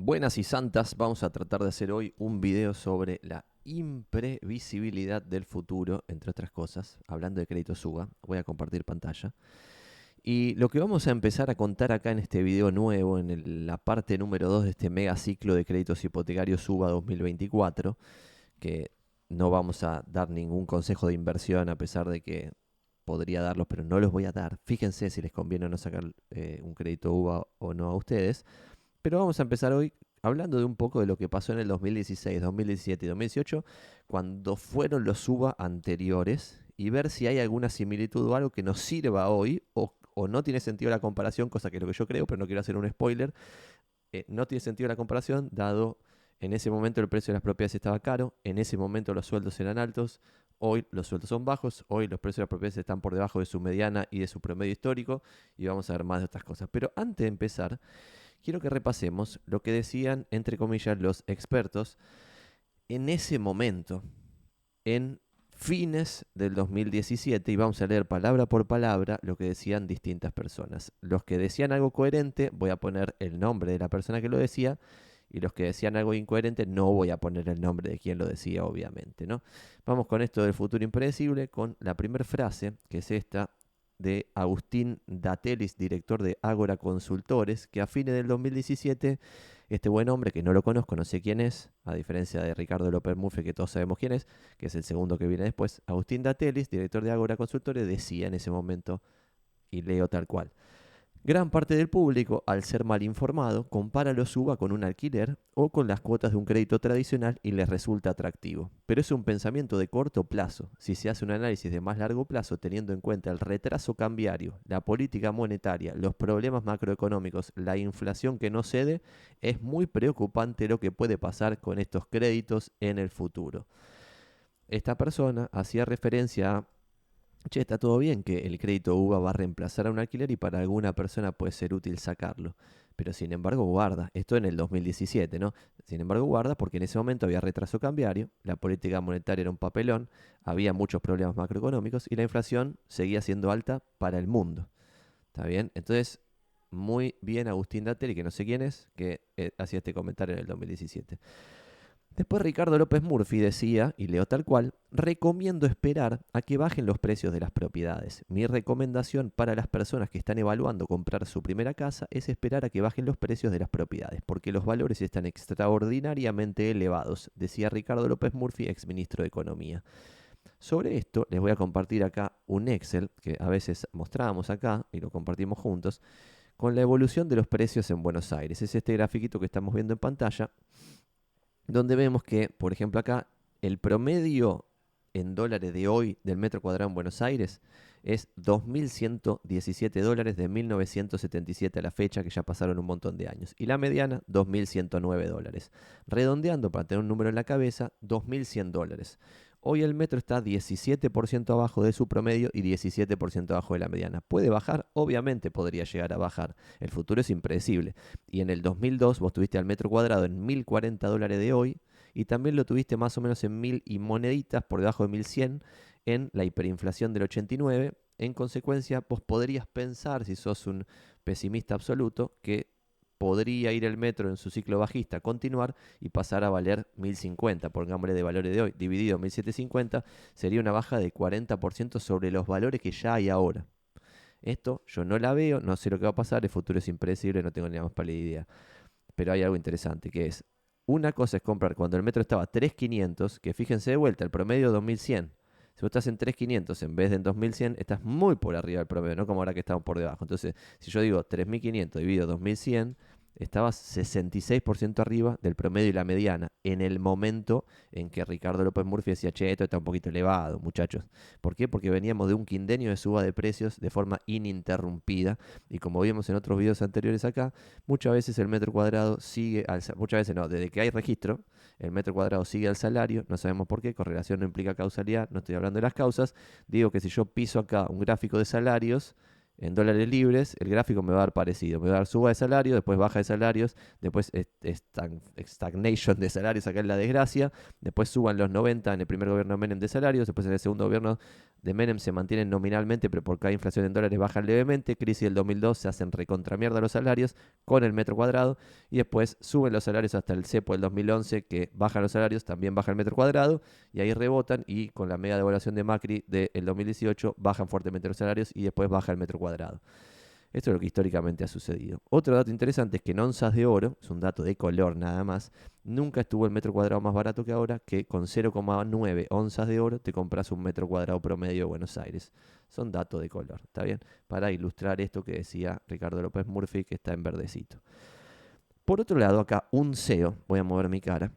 Buenas y santas, vamos a tratar de hacer hoy un video sobre la imprevisibilidad del futuro, entre otras cosas, hablando de crédito SUBA. Voy a compartir pantalla. Y lo que vamos a empezar a contar acá en este video nuevo, en la parte número 2 de este mega ciclo de créditos hipotecarios SUBA 2024, que no vamos a dar ningún consejo de inversión a pesar de que podría darlos, pero no los voy a dar. Fíjense si les conviene o no sacar un crédito UBA o no a ustedes. Pero vamos a empezar hoy hablando de un poco de lo que pasó en el 2016, 2017 y 2018, cuando fueron los UBA anteriores, y ver si hay alguna similitud o algo que nos sirva hoy, o no tiene sentido la comparación, cosa que es lo que yo creo, pero no quiero hacer un spoiler. No tiene sentido la comparación, dado en ese momento el precio de las propiedades estaba caro, en ese momento los sueldos eran altos, hoy los sueldos son bajos, hoy los precios de las propiedades están por debajo de su mediana y de su promedio histórico, y vamos a ver más de estas cosas. Pero antes de empezar, quiero que repasemos lo que decían, entre comillas, los expertos en ese momento, en fines del 2017, y vamos a leer palabra por palabra lo que decían distintas personas. Los que decían algo coherente, voy a poner el nombre de la persona que lo decía, y los que decían algo incoherente, no voy a poner el nombre de quien lo decía, obviamente, ¿no? Vamos con esto del futuro impredecible, con la primera frase, que es esta, de Agustín Datelis, director de Ágora Consultores, que a fines del 2017, este buen hombre, que no lo conozco, no sé quién es, a diferencia de Ricardo López Murphy, que todos sabemos quién es, que es el segundo que viene después, Agustín Datelis, director de Ágora Consultores, decía en ese momento, y leo tal cual: gran parte del público, al ser mal informado, compara los UBA con un alquiler o con las cuotas de un crédito tradicional y les resulta atractivo. Pero es un pensamiento de corto plazo. Si se hace un análisis de más largo plazo, teniendo en cuenta el retraso cambiario, la política monetaria, los problemas macroeconómicos, la inflación que no cede, es muy preocupante lo que puede pasar con estos créditos en el futuro. Esta persona hacía referencia a: che, está todo bien que el crédito UBA va a reemplazar a un alquiler y para alguna persona puede ser útil sacarlo. Pero sin embargo guarda, esto en el 2017, ¿no? Sin embargo guarda porque en ese momento había retraso cambiario, la política monetaria era un papelón, había muchos problemas macroeconómicos y la inflación seguía siendo alta para el mundo. ¿Está bien? Entonces, muy bien Agustín Datteri, que no sé quién es, que hacía este comentario en el 2017. Después Ricardo López Murphy decía, y leo tal cual: recomiendo esperar a que bajen los precios de las propiedades. Mi recomendación para las personas que están evaluando comprar su primera casa es esperar a que bajen los precios de las propiedades, porque los valores están extraordinariamente elevados, decía Ricardo López Murphy, exministro de Economía. Sobre esto les voy a compartir acá un Excel que a veces mostrábamos acá y lo compartimos juntos, con la evolución de los precios en Buenos Aires. Es este grafiquito que estamos viendo en pantalla, donde vemos que, por ejemplo, acá el promedio en dólares de hoy del metro cuadrado en Buenos Aires es 2.117 dólares de 1977 a la fecha, que ya pasaron un montón de años. Y la mediana, 2.109 dólares. Redondeando para tener un número en la cabeza, 2.100 dólares. Hoy el metro está 17% abajo de su promedio y 17% abajo de la mediana. ¿Puede bajar? Obviamente podría llegar a bajar. El futuro es impredecible. Y en el 2002 vos tuviste al metro cuadrado en 1.040 dólares de hoy, y también lo tuviste más o menos en 1.000 y moneditas por debajo de 1.100 en la hiperinflación del 89. En consecuencia, vos podrías pensar, si sos un pesimista absoluto, que podría ir el metro en su ciclo bajista, continuar y pasar a valer 1.050, pongámosle de valores de hoy, dividido en 1.750, sería una baja de 40% sobre los valores que ya hay ahora. Esto yo no la veo, no sé lo que va a pasar, el futuro es impredecible, no tengo ni la más pálida idea. Pero hay algo interesante, que es: una cosa es comprar cuando el metro estaba a 3.500, que fíjense de vuelta, el promedio 2.100. Si vos estás en 3.500 en vez de en 2.100, estás muy por arriba del promedio, no como ahora que estamos por debajo. Entonces, si yo digo 3.500 dividido 2.100, estabas 66% arriba del promedio y la mediana en el momento en que Ricardo López Murphy decía: che, esto está un poquito elevado, muchachos. ¿Por qué? Porque veníamos de un quindenio de suba de precios de forma ininterrumpida, y como vimos en otros videos anteriores acá, muchas veces el metro cuadrado sigue muchas veces no, desde que hay registro, el metro cuadrado sigue al salario, no sabemos por qué, correlación no implica causalidad, no estoy hablando de las causas, digo que si yo piso acá un gráfico de salarios, en dólares libres, el gráfico me va a dar parecido. Me va a dar suba de salario, después baja de salarios, después stagnation de salarios, acá es la desgracia. Después suban los 90 en el primer gobierno de Menem de salarios, después en el segundo gobierno de Menem se mantienen nominalmente, pero por cada inflación en dólares bajan levemente. Crisis del 2002 se hacen recontramierda los salarios con el metro cuadrado y después suben los salarios hasta el cepo del 2011 que bajan los salarios, también baja el metro cuadrado y ahí rebotan y con la mega devaluación de Macri del 2018 bajan fuertemente los salarios y después baja el metro cuadrado. Esto es lo que históricamente ha sucedido. Otro dato interesante es que en onzas de oro, es un dato de color nada más, nunca estuvo el metro cuadrado más barato que ahora, que con 0,9 onzas de oro te compras un metro cuadrado promedio de Buenos Aires. Son datos de color, ¿está bien? Para ilustrar esto que decía Ricardo López Murphy, que está en verdecito. Por otro lado, acá un CEO, voy a mover mi cara,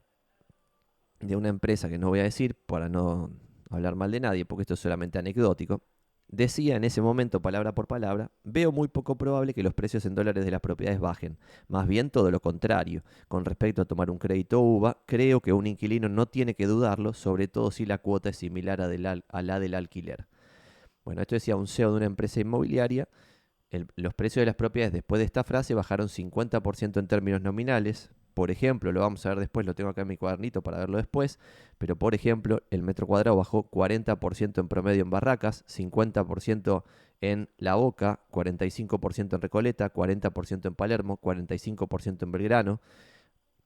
de una empresa que no voy a decir para no hablar mal de nadie, porque esto es solamente anecdótico, decía en ese momento, palabra por palabra, veo muy poco probable que los precios en dólares de las propiedades bajen. Más bien todo lo contrario. Con respecto a tomar un crédito UVA, creo que un inquilino no tiene que dudarlo, sobre todo si la cuota es similar a la del alquiler. Bueno, esto decía un CEO de una empresa inmobiliaria. Los precios de las propiedades después de esta frase bajaron 50% en términos nominales. Por ejemplo, lo vamos a ver después, lo tengo acá en mi cuadernito para verlo después, pero por ejemplo, el metro cuadrado bajó 40% en promedio en Barracas, 50% en La Boca, 45% en Recoleta, 40% en Palermo, 45% en Belgrano,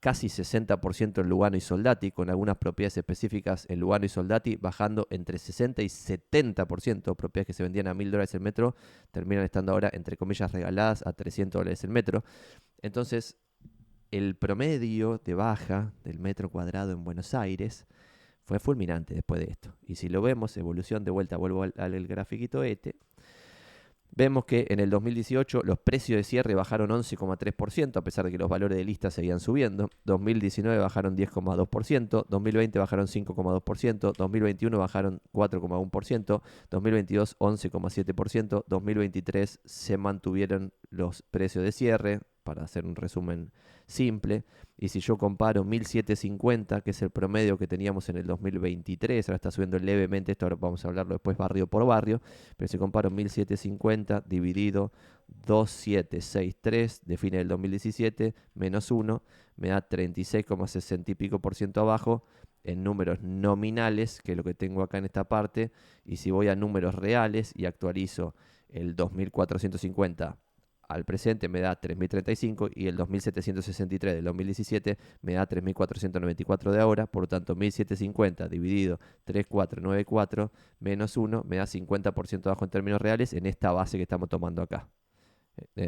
casi 60% en Lugano y Soldati, con algunas propiedades específicas en Lugano y Soldati bajando entre 60 y 70%, propiedades que se vendían a $1.000 el metro, terminan estando ahora, entre comillas, regaladas a $300 el metro. Entonces, el promedio de baja del metro cuadrado en Buenos Aires fue fulminante después de esto. Y si lo vemos, evolución de vuelta, vuelvo al grafiquito vemos que en el 2018 los precios de cierre bajaron 11,3%, a pesar de que los valores de lista seguían subiendo. 2019 bajaron 10,2%, 2020 bajaron 5,2%, 2021 bajaron 4,1%, 2022 11,7%, 2023 se mantuvieron los precios de cierre, para hacer un resumen simple. Y si yo comparo 1750, que es el promedio que teníamos en el 2023, ahora está subiendo levemente, esto ahora vamos a hablarlo después barrio por barrio, pero si comparo 1750 dividido 2763 de fines del 2017 menos 1, me da 36,60 y pico por ciento abajo en números nominales, que es lo que tengo acá en esta parte, y si voy a números reales y actualizo el 2450 al presente me da 3.035 y el 2.763 del 2017 me da 3.494 de ahora, por lo tanto 1.750 dividido 3.494 menos 1 me da 50% abajo en términos reales en esta base que estamos tomando acá.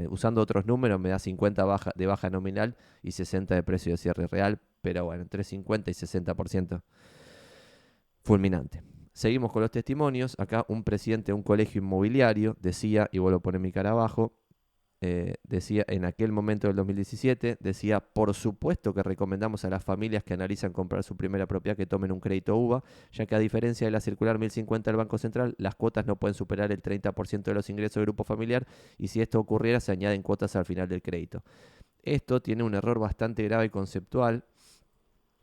Usando otros números me da 50 de baja nominal y 60 de precio de cierre real, pero bueno, entre 50 y 60%. Fulminante. Seguimos con los testimonios. Acá un presidente de un colegio inmobiliario decía, y vuelvo a poner mi cara abajo, decía en aquel momento del 2017, decía, por supuesto que recomendamos a las familias que analizan comprar su primera propiedad que tomen un crédito UVA, ya que a diferencia de la circular 1050 del Banco Central, las cuotas no pueden superar el 30% de los ingresos del grupo familiar y si esto ocurriera se añaden cuotas al final del crédito. Esto tiene un error bastante grave y conceptual,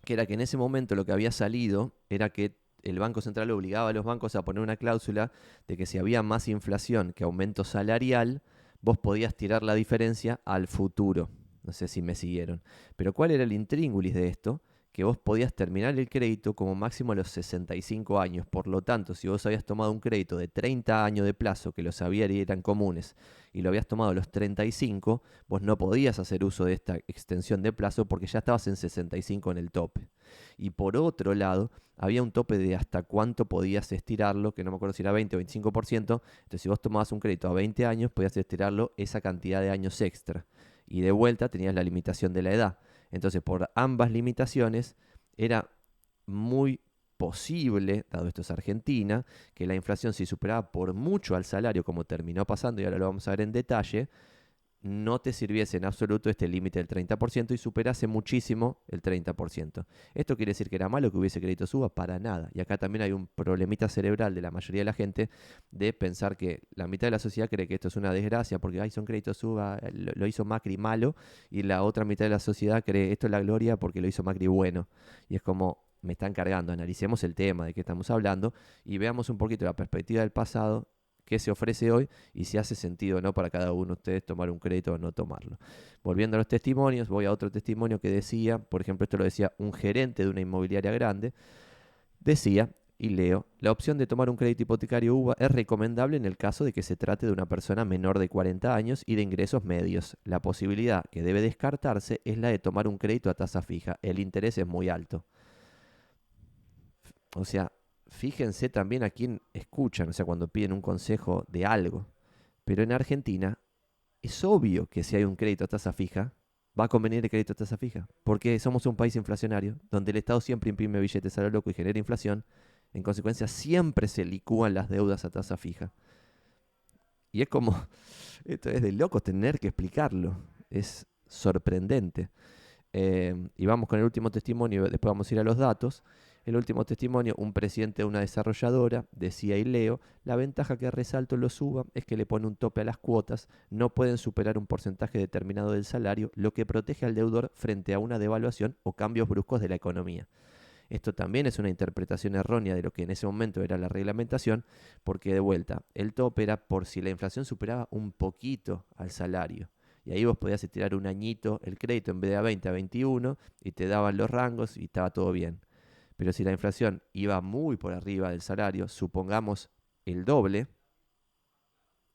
que era que en ese momento lo que había salido era que el Banco Central obligaba a los bancos a poner una cláusula de que si había más inflación que aumento salarial, vos podías tirar la diferencia al futuro. No sé si me siguieron. Pero ¿cuál era el intríngulis de esto? Que vos podías terminar el crédito como máximo a los 65 años. Por lo tanto, si vos habías tomado un crédito de 30 años de plazo, que los sabía y eran comunes, y lo habías tomado a los 35, vos no podías hacer uso de esta extensión de plazo porque ya estabas en 65 en el tope. Y por otro lado, había un tope de hasta cuánto podías estirarlo, que no me acuerdo si era 20 o 25%. Entonces, si vos tomabas un crédito a 20 años, podías estirarlo esa cantidad de años extra. Y de vuelta tenías la limitación de la edad. Entonces, por ambas limitaciones, era muy posible, dado esto es Argentina, que la inflación si superaba por mucho al salario, como terminó pasando, y ahora lo vamos a ver en detalle, no te sirviese en absoluto este límite del 30% y superase muchísimo el 30%. ¿Esto quiere decir que era malo que hubiese crédito suba? Para nada. Y acá también hay un problemita cerebral de la mayoría de la gente de pensar que la mitad de la sociedad cree que esto es una desgracia porque son créditos suba, lo hizo Macri malo, y la otra mitad de la sociedad cree esto es la gloria porque lo hizo Macri bueno. Y es como, me están cargando, analicemos el tema de qué estamos hablando y veamos un poquito la perspectiva del pasado, qué se ofrece hoy y si hace sentido o no para cada uno de ustedes tomar un crédito o no tomarlo. Volviendo a los testimonios, voy a otro testimonio que decía, por ejemplo, esto lo decía un gerente de una inmobiliaria grande, decía, y leo, la opción de tomar un crédito hipotecario UVA es recomendable en el caso de que se trate de una persona menor de 40 años y de ingresos medios. La posibilidad que debe descartarse es la de tomar un crédito a tasa fija. El interés es muy alto. O sea, fíjense también a quién escuchan, o sea, cuando piden un consejo de algo. Pero en Argentina es obvio que si hay un crédito a tasa fija, va a convenir el crédito a tasa fija. Porque somos un país inflacionario, donde el Estado siempre imprime billetes a lo loco y genera inflación. En consecuencia, siempre se licúan las deudas a tasa fija. Y es como, esto es de locos tener que explicarlo. Es sorprendente. Y vamos con el último testimonio, después vamos a ir a los datos. El último testimonio, un presidente de una desarrolladora, decía y leo, la ventaja que resalto en los UVA es que le pone un tope a las cuotas, no pueden superar un porcentaje determinado del salario, lo que protege al deudor frente a una devaluación o cambios bruscos de la economía. Esto también es una interpretación errónea de lo que en ese momento era la reglamentación, porque de vuelta, el tope era por si la inflación superaba un poquito al salario. Y ahí vos podías estirar un añito el crédito en vez de a 20 a 21 y te daban los rangos y estaba todo bien. Pero si la inflación iba muy por arriba del salario, supongamos el doble,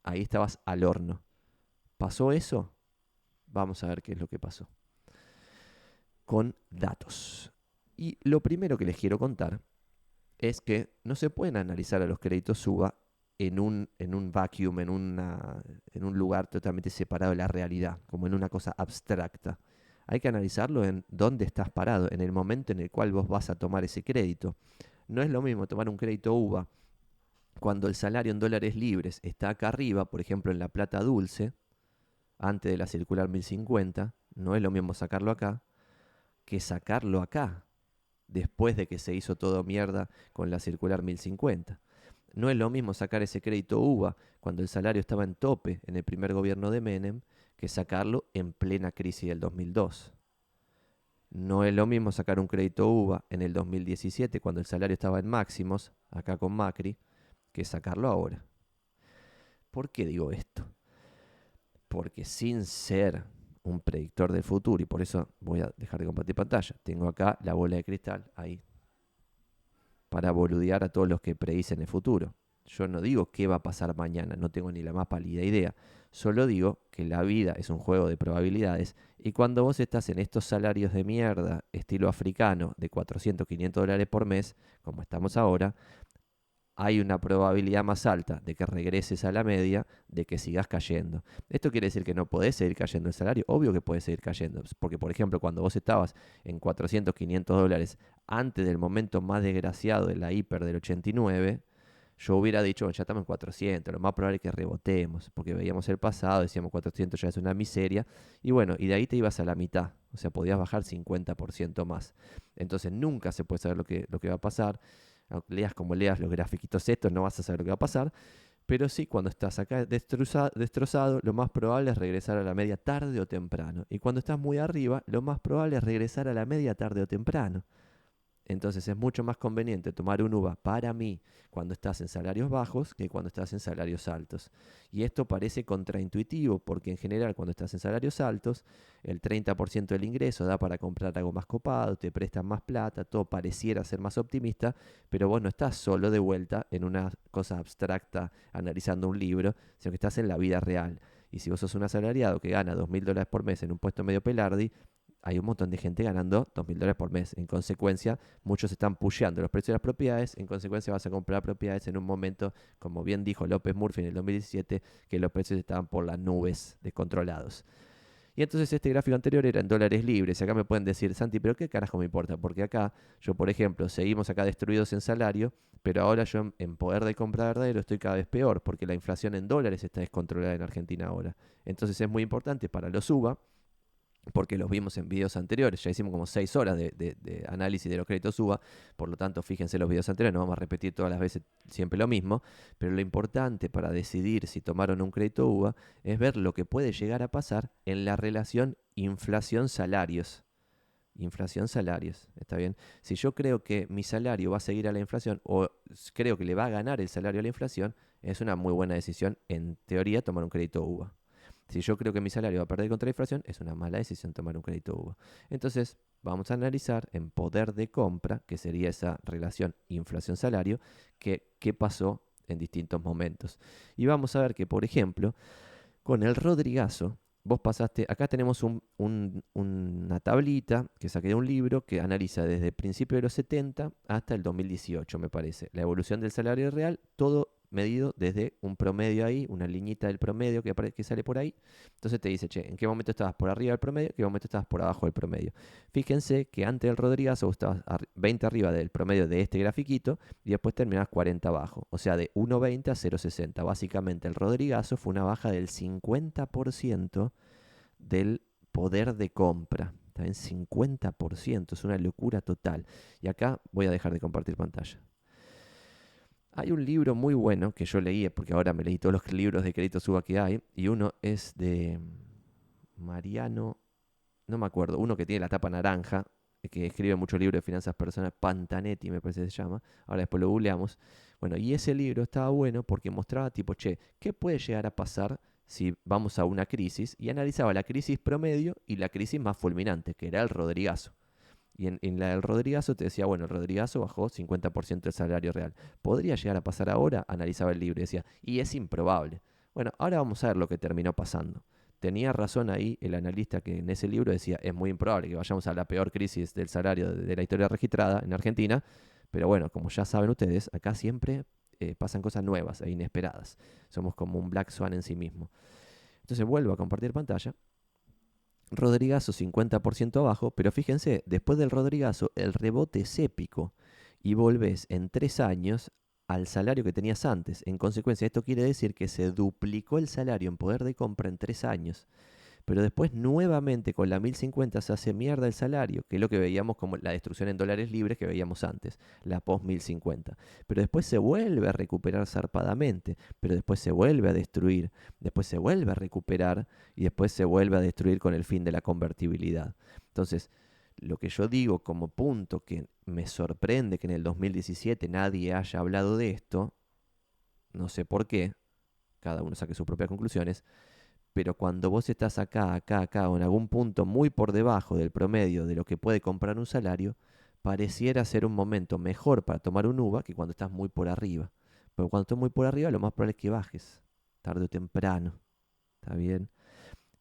ahí estabas al horno. ¿Pasó eso? Vamos a ver qué es lo que pasó. Con datos. Y lo primero que les quiero contar es que no se pueden analizar a los créditos UVA en un vacuum, en un lugar totalmente separado de la realidad, como en una cosa abstracta. Hay que analizarlo en dónde estás parado, en el momento en el cual vos vas a tomar ese crédito. No es lo mismo tomar un crédito UVA cuando el salario en dólares libres está acá arriba, por ejemplo en la plata dulce, antes de la circular 1050, no es lo mismo sacarlo acá que sacarlo acá, después de que se hizo todo mierda con la circular 1050. No es lo mismo sacar ese crédito UVA cuando el salario estaba en tope en el primer gobierno de Menem que sacarlo en plena crisis del 2002. No es lo mismo sacar un crédito UVA en el 2017 cuando el salario estaba en máximos, acá con Macri, que sacarlo ahora. ¿Por qué digo esto? Porque sin ser un predictor del futuro, y por eso voy a dejar de compartir pantalla, tengo acá la bola de cristal, ahí, para boludear a todos los que predicen el futuro. Yo no digo qué va a pasar mañana, no tengo ni la más pálida idea. Solo digo que la vida es un juego de probabilidades y cuando vos estás en estos salarios de mierda, estilo africano, de 400, 500 dólares por mes, como estamos ahora, hay una probabilidad más alta de que regreses a la media, de que sigas cayendo. ¿Esto quiere decir que no podés seguir cayendo el salario? Obvio que podés seguir cayendo, porque por ejemplo, cuando vos estabas en 400, 500 dólares antes del momento más desgraciado de la hiper del 89, yo hubiera dicho, ya estamos en 400, lo más probable es que rebotemos, porque veíamos el pasado, decíamos 400 ya es una miseria, y bueno, y de ahí te ibas a la mitad, o sea, podías bajar 50% más. Entonces nunca se puede saber lo que va a pasar. Leas como leas los grafiquitos estos, no vas a saber lo que va a pasar. Pero sí, cuando estás acá destrozado, lo más probable es regresar a la media tarde o temprano. Y cuando estás muy arriba, lo más probable es regresar a la media tarde o temprano. Entonces es mucho más conveniente tomar un UVA para mí cuando estás en salarios bajos que cuando estás en salarios altos. Y esto parece contraintuitivo porque en general cuando estás en salarios altos el 30% del ingreso da para comprar algo más copado, te prestan más plata, todo pareciera ser más optimista, pero vos no estás solo de vuelta en una cosa abstracta analizando un libro, sino que estás en la vida real. Y si vos sos un asalariado que gana $2.000 por mes en un puesto medio pelardi, hay un montón de gente ganando $2.000 por mes. En consecuencia, muchos están pusheando los precios de las propiedades. En consecuencia, vas a comprar propiedades en un momento, como bien dijo López Murphy en el 2017, que los precios estaban por las nubes, descontrolados. Y entonces este gráfico anterior era en dólares libres. Y acá me pueden decir, Santi, pero ¿qué carajo me importa? Porque acá, yo por ejemplo, seguimos acá destruidos en salario, pero ahora yo en poder de compra verdadero estoy cada vez peor, porque la inflación en dólares está descontrolada en Argentina ahora. Entonces es muy importante para los UVA, porque los vimos en videos anteriores, ya hicimos como 6 horas de análisis de los créditos UVA, por lo tanto fíjense los videos anteriores, no vamos a repetir todas las veces siempre lo mismo, pero lo importante para decidir si tomaron un crédito UVA es ver lo que puede llegar a pasar en la relación inflación-salarios. Inflación, salarios, ¿está bien? Si yo creo que mi salario va a seguir a la inflación o creo que le va a ganar el salario a la inflación, es una muy buena decisión, en teoría, tomar un crédito UVA. Si yo creo que mi salario va a perder contra la inflación, es una mala decisión tomar un crédito UVA. Entonces, vamos a analizar en poder de compra, que sería esa relación inflación-salario, qué pasó en distintos momentos. Y vamos a ver que, por ejemplo, con el Rodrigazo, vos pasaste, acá tenemos una tablita que saqué de un libro que analiza desde el principio de los 70 hasta el 2018, me parece. La evolución del salario real, todo medido desde un promedio ahí, una liñita del promedio que sale por ahí. Entonces te dice, che, ¿en qué momento estabas por arriba del promedio? ¿En qué momento estabas por abajo del promedio? Fíjense que antes del Rodrigazo vos estabas 20 arriba del promedio de este grafiquito y después terminabas 40 abajo. O sea, de 1,20 a 0,60. Básicamente el Rodrigazo fue una baja del 50% del poder de compra. Está en 50%, es una locura total. Y acá voy a dejar de compartir pantalla. Hay un libro muy bueno que yo leí, porque ahora me leí todos los libros de crédito suba que hay, y uno es de Mariano, no me acuerdo, uno que tiene la tapa naranja, que escribe muchos libros de finanzas personales, Pantanetti me parece que se llama, ahora después lo googleamos. Bueno, y ese libro estaba bueno porque mostraba tipo, che, ¿qué puede llegar a pasar si vamos a una crisis? Y analizaba la crisis promedio y la crisis más fulminante, que era el Rodrigazo. Y en la del Rodrigazo te decía, bueno, el Rodrigazo bajó 50% del salario real. ¿Podría llegar a pasar ahora? Analizaba el libro y decía, y es improbable. Bueno, ahora vamos a ver lo que terminó pasando. Tenía razón ahí el analista que en ese libro decía, es muy improbable que vayamos a la peor crisis del salario de la historia registrada en Argentina, pero bueno, como ya saben ustedes, acá siempre pasan cosas nuevas e inesperadas. Somos como un Black Swan en sí mismo. Entonces vuelvo a compartir pantalla. Rodrigazo 50% abajo, pero fíjense, después del Rodrigazo el rebote es épico y volvés en 3 años al salario que tenías antes. En consecuencia, esto quiere decir que se duplicó el salario en poder de compra en 3 años. Pero después nuevamente con la 1050 se hace mierda el salario, que es lo que veíamos como la destrucción en dólares libres que veíamos antes, la post 1050. Pero después se vuelve a recuperar zarpadamente, pero después se vuelve a destruir, después se vuelve a recuperar y después se vuelve a destruir con el fin de la convertibilidad. Entonces, lo que yo digo como punto que me sorprende que en el 2017 nadie haya hablado de esto, no sé por qué, cada uno saque sus propias conclusiones, pero cuando vos estás acá o en algún punto muy por debajo del promedio de lo que puede comprar un salario, pareciera ser un momento mejor para tomar un UVA que cuando estás muy por arriba. Pero cuando estás muy por arriba, lo más probable es que bajes, tarde o temprano. ¿Está bien?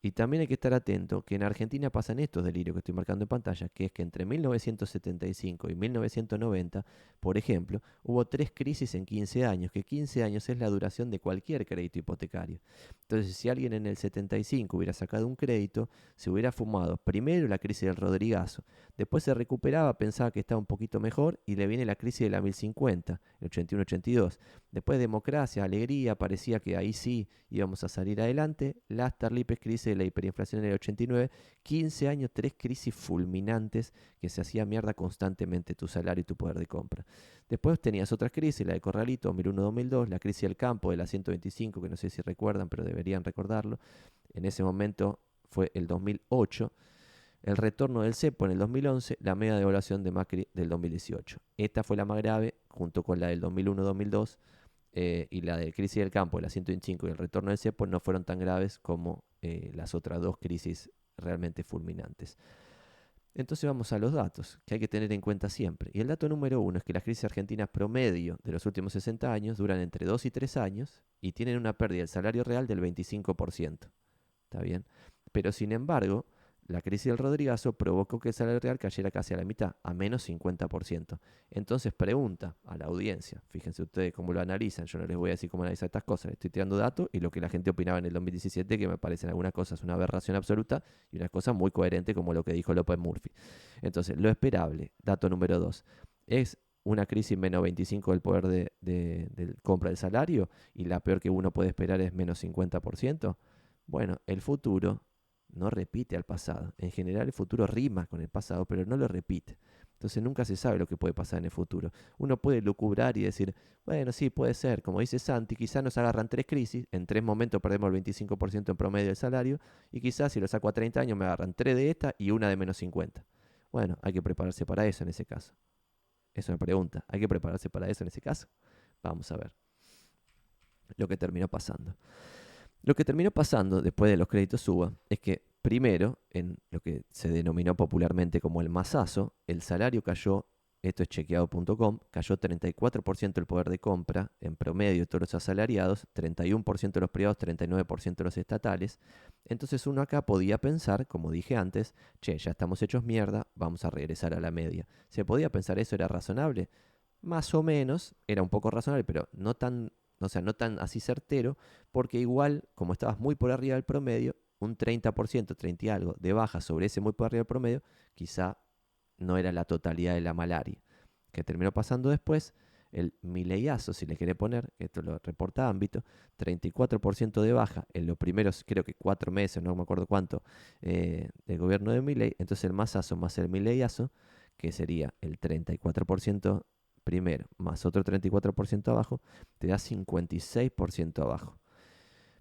Y también hay que estar atento que en Argentina pasan estos delirios que estoy marcando en pantalla, que es que entre 1975 y 1990, por ejemplo, hubo 3 crisis en 15 años, que 15 años es la duración de cualquier crédito hipotecario. Entonces, si alguien en el 75 hubiera sacado un crédito, se hubiera fumado primero la crisis del Rodrigazo, después se recuperaba, pensaba que estaba un poquito mejor y le viene la crisis de la 1050, el 81-82. Después democracia, alegría, parecía que ahí sí íbamos a salir adelante. Las Tarlipes crisis de la hiperinflación en el 89, 15 años, 3 crisis fulminantes que se hacía mierda constantemente tu salario y tu poder de compra. Después tenías otras crisis, la de Corralito, 2001-2002, la crisis del campo de la 125, que no sé si recuerdan, pero deberían recordarlo. En ese momento fue el 2008. El retorno del cepo en el 2011, la media devaluación de Macri del 2018. Esta fue la más grave, junto con la del 2001-2002, y la de crisis del campo, la 125 y el retorno del cepo no fueron tan graves como las otras dos crisis realmente fulminantes. Entonces vamos a los datos que hay que tener en cuenta siempre. Y el dato número 1 es que las crisis argentinas promedio de los últimos 60 años duran entre 2 y 3 años y tienen una pérdida del salario real del 25%. ¿Está bien? Pero sin embargo, la crisis del Rodrigazo provocó que el salario real cayera casi a la mitad, a menos 50%. Entonces pregunta a la audiencia, fíjense ustedes cómo lo analizan, yo no les voy a decir cómo analizar estas cosas, les estoy tirando datos y lo que la gente opinaba en el 2017, que me parecen algunas cosas una aberración absoluta y unas cosas muy coherentes como lo que dijo López Murphy. Entonces, lo esperable, dato número 2, es una crisis menos 25 del poder de compra del salario y la peor que uno puede esperar es menos 50%. Bueno, el futuro no repite al pasado. En general el futuro rima con el pasado, pero no lo repite. Entonces nunca se sabe lo que puede pasar en el futuro. Uno puede lucubrar y decir, bueno, sí, puede ser. Como dice Santi, quizás nos agarran 3 crisis, en 3 momentos perdemos el 25% en promedio del salario, y quizás si lo saco a 30 años me agarran 3 de esta y una de menos 50. Bueno, hay que prepararse para eso en ese caso. Es una pregunta. ¿Hay que prepararse para eso en ese caso? Vamos a ver lo que terminó pasando. Lo que terminó pasando después de los créditos UBA es que primero, en lo que se denominó popularmente como el masazo, el salario cayó, esto es chequeado.com, cayó 34% el poder de compra en promedio de todos los asalariados, 31% de los privados, 39% de los estatales. Entonces uno acá podía pensar, como dije antes, che, ya estamos hechos mierda, vamos a regresar a la media. ¿Se podía pensar eso? ¿Era razonable? Más o menos, era un poco razonable, pero no tan, o sea, no tan así certero, porque igual, como estabas muy por arriba del promedio, un 30%, 30 y algo, de baja sobre ese muy por arriba del promedio, quizá no era la totalidad de la malaria. Que terminó pasando después, el mileiazo, si le quiere poner, esto lo reporta Ámbito, 34% de baja en los primeros, creo que 4 meses, no me acuerdo cuánto, del gobierno de Milei. Entonces el masazo más el mileiazo, que sería el 34% primero, más otro 34% abajo, te da 56% abajo.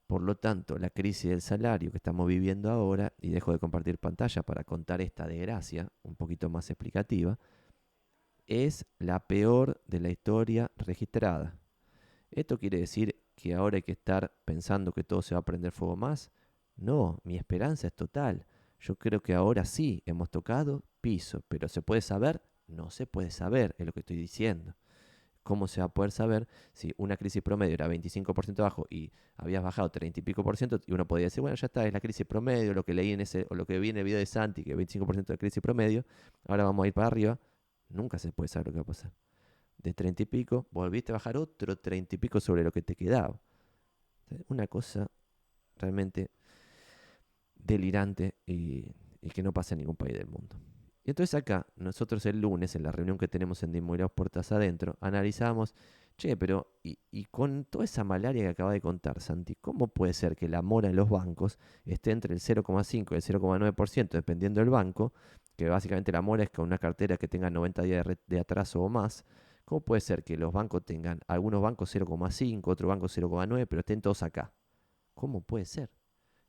Por lo tanto, la crisis del salario que estamos viviendo ahora, y dejo de compartir pantalla para contar esta desgracia un poquito más explicativa, es la peor de la historia registrada. ¿Esto quiere decir que ahora hay que estar pensando que todo se va a prender fuego más? No, mi esperanza es total. Yo creo que ahora sí hemos tocado piso, pero ¿se puede saber? No se puede saber, es lo que estoy diciendo. ¿Cómo se va a poder saber si una crisis promedio era 25% abajo y habías bajado 30 y pico por ciento? Y uno podría decir, bueno, ya está, es la crisis promedio, lo que leí en ese, o lo que vi en el video de Santi, que 25% de crisis promedio, ahora vamos a ir para arriba. Nunca se puede saber lo que va a pasar. De 30 y pico, volviste a bajar otro 30 y pico sobre lo que te quedaba. Una cosa realmente delirante y que no pasa en ningún país del mundo. Y entonces acá, nosotros el lunes, en la reunión que tenemos en Inmobiliarios Puertas Adentro, analizamos, che, pero y con toda esa malaria que acaba de contar Santi, ¿cómo puede ser que la mora en los bancos esté entre el 0,5 y el 0,9%, dependiendo del banco, que básicamente la mora es con una cartera que tenga 90 días de atraso o más? ¿Cómo puede ser que los bancos tengan, algunos bancos 0,5, otros bancos 0,9, pero estén todos acá? ¿Cómo puede ser?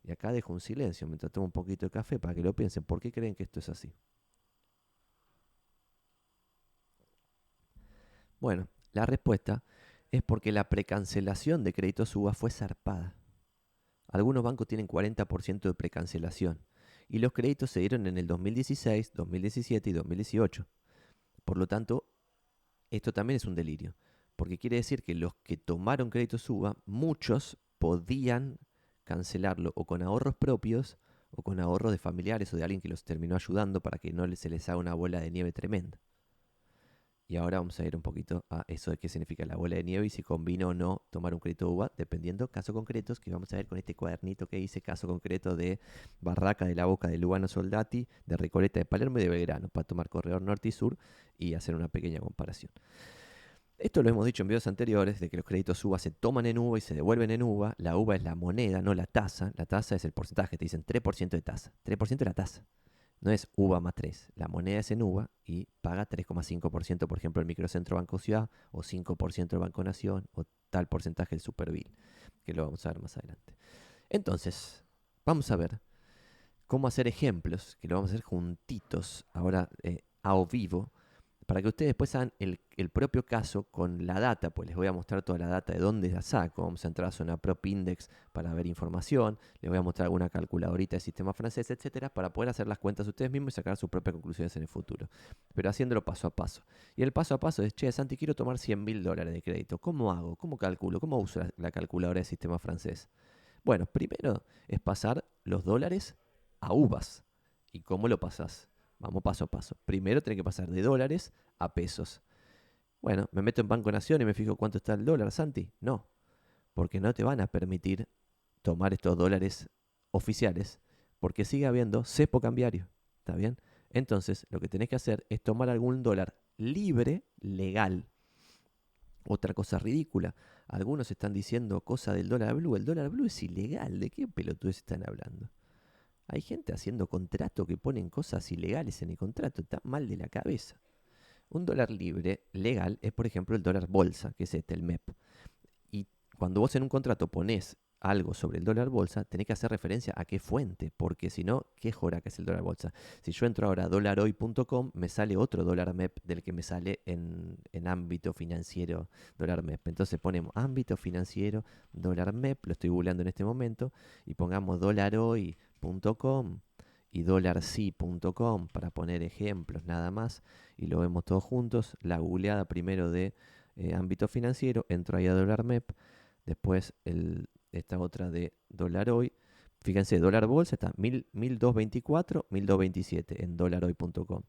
Y acá dejo un silencio mientras tomo un poquito de café para que lo piensen. ¿Por qué creen que esto es así? Bueno, la respuesta es porque la precancelación de créditos UBA fue zarpada. Algunos bancos tienen 40% de precancelación y los créditos se dieron en el 2016, 2017 y 2018. Por lo tanto, esto también es un delirio, porque quiere decir que los que tomaron créditos UBA, muchos podían cancelarlo o con ahorros propios o con ahorros de familiares o de alguien que los terminó ayudando para que no se les haga una bola de nieve tremenda. Y ahora vamos a ir un poquito a eso de qué significa la bola de nieve y si convino o no tomar un crédito UBA, dependiendo casos concretos que vamos a ver con este cuadernito que dice caso concreto de Barraca de la Boca de Lugano Soldati, de Recoleta de Palermo y de Belgrano, para tomar corredor norte y sur y hacer una pequeña comparación. Esto lo hemos dicho en videos anteriores, de que los créditos UVA se toman en UVA y se devuelven en UVA. La UVA es la moneda, no la tasa. La tasa es el porcentaje, te dicen 3% de tasa. 3% de la tasa. No es UVA más 3. La moneda es en UVA y paga 3,5%, por ejemplo, el Microcentro Banco Ciudad, o 5% el Banco Nación, o tal porcentaje el Supervil, que lo vamos a ver más adelante. Entonces, vamos a ver cómo hacer ejemplos, que lo vamos a hacer juntitos, ahora a o vivo, para que ustedes después hagan el propio caso con la data, pues les voy a mostrar toda la data de dónde la saco. Vamos a entrar a Zona Prop Index para ver información, les voy a mostrar alguna calculadorita de sistema francés, etcétera, para poder hacer las cuentas ustedes mismos y sacar sus propias conclusiones en el futuro, pero haciéndolo paso a paso. Y el paso a paso es, che, Santi, quiero tomar $100.000 de crédito. ¿Cómo hago? ¿Cómo calculo? ¿Cómo uso la calculadora de sistema francés? Bueno, primero es pasar los dólares a uvas. ¿Y cómo lo pasas? Vamos paso a paso. Primero tenés que pasar de dólares a pesos. Bueno, me meto en Banco Nación y me fijo cuánto está el dólar, Santi. No, porque no te van a permitir tomar estos dólares oficiales, porque sigue habiendo cepo cambiario. ¿Está bien? Entonces, lo que tenés que hacer es tomar algún dólar libre, legal. Otra cosa ridícula. Algunos están diciendo cosa del dólar blue. El dólar blue es ilegal. ¿De qué pelotudes están hablando? Hay gente haciendo contrato que ponen cosas ilegales en el contrato. Está mal de la cabeza. Un dólar libre, legal, es por ejemplo el dólar bolsa, que es este, el MEP. Y cuando vos en un contrato ponés algo sobre el dólar bolsa, tenés que hacer referencia a qué fuente, porque si no, ¿qué jora que es el dólar bolsa? Si yo entro ahora a dolaroy.com, me sale otro dólar MEP del que me sale en ámbito financiero dólar MEP. Entonces ponemos ámbito financiero dólar MEP, lo estoy googleando en este momento, y pongamos dolaroy.com y dolarsi.com para poner ejemplos nada más, y lo vemos todos juntos. La googleada primero de ámbito financiero, entro ahí a dólar MEP, después esta otra de dólar hoy. Fíjense, dólar bolsa está 1224, 1227 en dolaroy.com.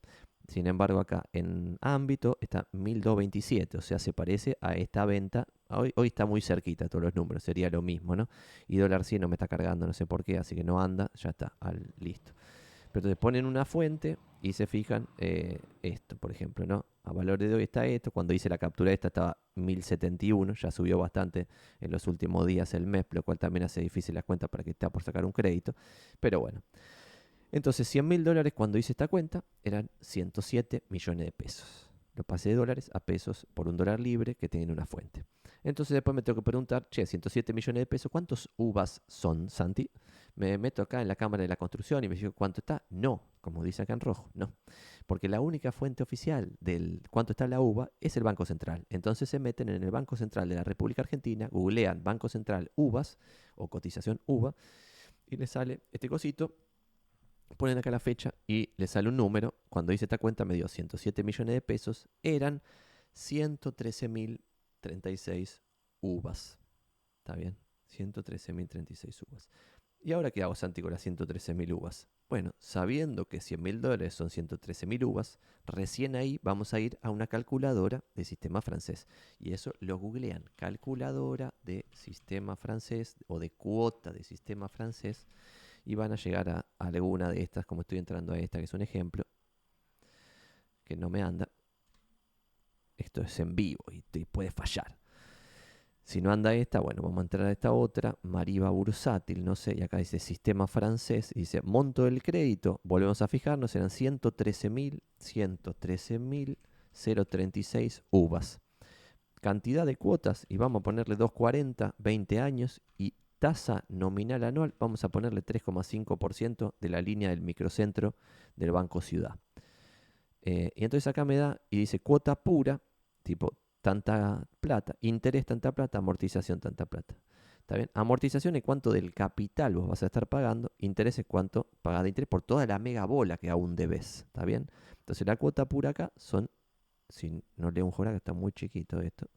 Sin embargo, acá en ámbito está 1227, o sea, se parece a esta venta. Hoy está muy cerquita todos los números, sería lo mismo, ¿no? Y dólar 100 no me está cargando, no sé por qué, así que no anda, ya está, listo. Pero entonces ponen una fuente y se fijan esto, por ejemplo, ¿no? A valor de hoy está esto. Cuando hice la captura esta estaba 1071, ya subió bastante en los últimos días el mes, lo cual también hace difícil la cuenta para que esté por sacar un crédito. Pero bueno, entonces $100.000 cuando hice esta cuenta eran 107 millones de pesos. Lo pasé de dólares a pesos por un dólar libre que tiene una fuente. Entonces después me tengo que preguntar, 107 millones de pesos, ¿cuántos uvas son, Santi? Me meto acá en la cámara de la construcción y me digo, ¿cuánto está? No, como dice acá en rojo, no. Porque la única fuente oficial del cuánto está la uva es el Banco Central. Entonces se meten en el Banco Central de la República Argentina, googlean Banco Central uvas o cotización uva y les sale este cosito. Ponen acá la fecha y les sale un número. Cuando hice esta cuenta me dio 107 millones de pesos. Eran 113.036 uvas. ¿Está bien? 113.036 uvas. ¿Y ahora qué hago, Santi, con las 113.000 uvas? Bueno, sabiendo que $100.000 son 113.000 uvas, recién ahí vamos a ir a una calculadora de sistema francés. Y eso lo googlean. Calculadora de sistema francés o de cuota de sistema francés. Y van a llegar a alguna de estas, como estoy entrando a esta, que es un ejemplo, que no me anda. Esto es en vivo y puede fallar. Si no anda esta, bueno, vamos a entrar a esta otra, Mariva bursátil, no sé, y acá dice sistema francés, y dice monto del crédito, volvemos a fijarnos, eran 113.036 uvas. Cantidad de cuotas, y vamos a ponerle 240, 20 años, y tasa nominal anual, vamos a ponerle 3,5% de la línea del microcentro del Banco Ciudad. Y entonces acá me da, y dice cuota pura, tipo tanta plata, interés tanta plata, amortización tanta plata. ¿Está bien? Amortización es cuánto del capital vos vas a estar pagando, interés es cuánto pagás de interés por toda la mega bola que aún debes. ¿Está bien? Entonces la cuota pura acá son, si no leo un jora que está muy chiquito esto,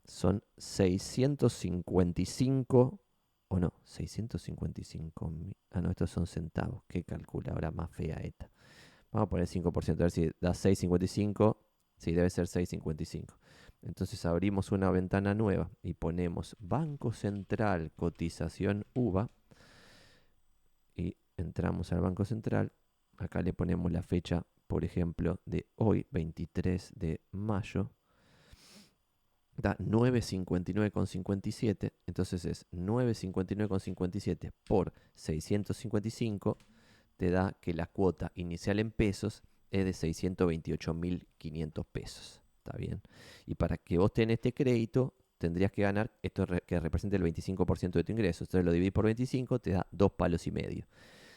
son 655, o no, 655 mil. Ah, no, estos son centavos. Qué calculadora más fea esta. Vamos a poner 5%, a ver si da 6,55. Sí, debe ser 6,55. Entonces abrimos una ventana nueva y ponemos Banco Central, cotización UVA. Y entramos al Banco Central. Acá le ponemos la fecha, por ejemplo, de hoy, 23 de mayo. Da 959,57. Entonces es 959,57 por 655. Te da que la cuota inicial en pesos es de 628.500 pesos. ¿Está bien? Y para que vos tengas este crédito, tendrías que ganar esto que representa el 25% de tu ingreso. Entonces lo dividís por 25, te da 2 palos y medio.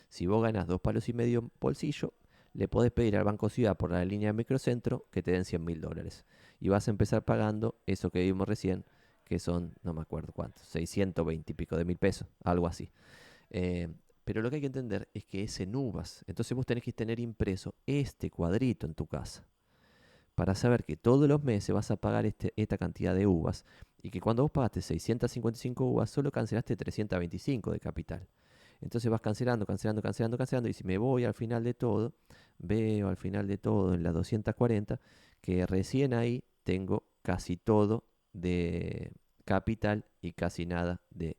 Si vos ganas 2 palos y medio en bolsillo, le podés pedir al Banco Ciudad por la línea de microcentro que te den $100.000. Y vas a empezar pagando eso que vimos recién, que son, no me acuerdo cuánto, 620 y pico de mil pesos, algo así. Eh, pero lo que hay que entender es que es en uvas. Entonces vos tenés que tener impreso este cuadrito en tu casa para saber que todos los meses vas a pagar esta cantidad de uvas y que cuando vos pagaste 655 uvas solo cancelaste 325 de capital. Entonces vas cancelando, cancelando, cancelando, cancelando. Y si me voy al final de todo, veo al final de todo en la 240 que recién ahí tengo casi todo de capital y casi nada de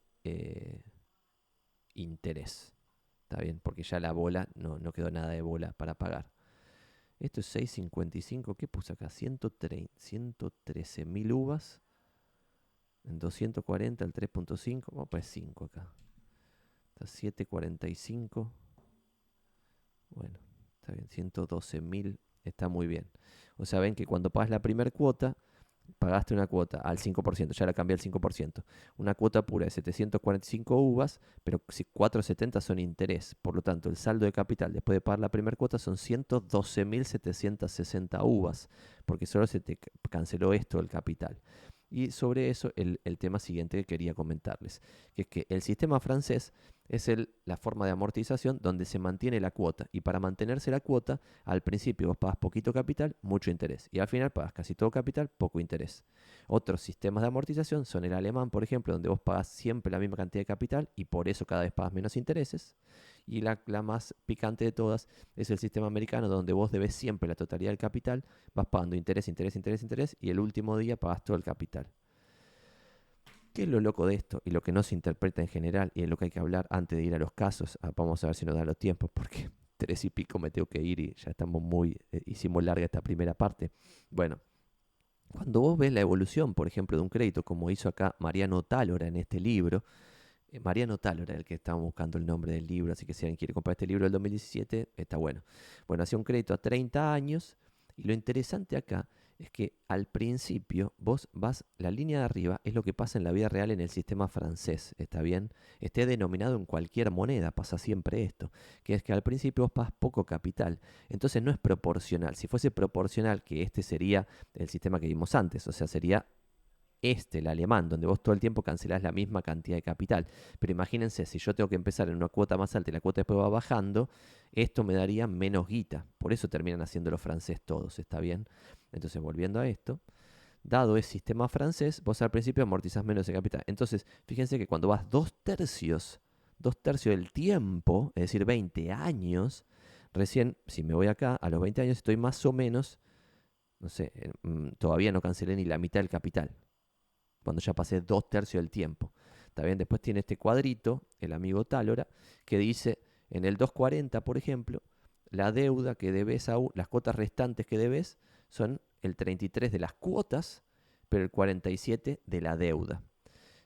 interés. ¿Está bien? Porque ya la bola, no quedó nada de bola para pagar. Esto es 6,55. ¿Qué puse acá? 113.000 uvas. En 240 el 3,5. Vamos a poner 5 acá. Está 7,45. Bueno, está bien. 112.000. Está muy bien. O sea, ven que cuando pagas la primera cuota, pagaste una cuota al 5%, ya la cambié al 5%, una cuota pura de 745 uvas, pero si 470 son interés, por lo tanto el saldo de capital después de pagar la primera cuota son 112.760 uvas, porque solo se te canceló esto del capital. Y sobre eso el tema siguiente que quería comentarles, que es que el sistema francés es la forma de amortización donde se mantiene la cuota, y para mantenerse la cuota, al principio vos pagas poquito capital, mucho interés, y al final pagas casi todo capital, poco interés. Otros sistemas de amortización son el alemán, por ejemplo, donde vos pagas siempre la misma cantidad de capital y por eso cada vez pagas menos intereses. Y la más picante de todas es el sistema americano, donde vos debes siempre la totalidad del capital, vas pagando interés, interés, interés, interés, y el último día pagas todo el capital. ¿Qué es lo loco de esto y lo que no se interpreta en general y es lo que hay que hablar antes de ir a los casos? Vamos a ver si nos da los tiempos porque 3 y pico me tengo que ir y ya estamos hicimos larga esta primera parte. Bueno, cuando vos ves la evolución, por ejemplo, de un crédito, como hizo acá Mariano Tálora en este libro, Mariano Tálora, el que estamos buscando el nombre del libro, así que si alguien quiere comprar este libro del 2017, está bueno. Bueno, hacía un crédito a 30 años y lo interesante acá es que al principio la línea de arriba es lo que pasa en la vida real en el sistema francés, ¿está bien? Esté denominado en cualquier moneda, pasa siempre esto, que es que al principio vos pagas poco capital, entonces no es proporcional. Si fuese proporcional, que este sería el sistema que vimos antes, o sea, sería el alemán, donde vos todo el tiempo cancelás la misma cantidad de capital. Pero imagínense, si yo tengo que empezar en una cuota más alta y la cuota después va bajando, esto me daría menos guita. Por eso terminan haciendo los franceses todos, ¿está bien? Entonces, volviendo a esto, dado el sistema francés, vos al principio amortizás menos el capital. Entonces, fíjense que cuando vas dos tercios del tiempo, es decir, 20 años, recién, si me voy acá, a los 20 años estoy más o menos, no sé, todavía no cancelé ni la mitad del capital cuando ya pasé 2 tercios del tiempo. ¿Está bien? Después tiene este cuadrito, el amigo Tálora, que dice, en el 240, por ejemplo, la deuda que debes aún, las cuotas restantes que debes son el 33 de las cuotas, pero el 47 de la deuda.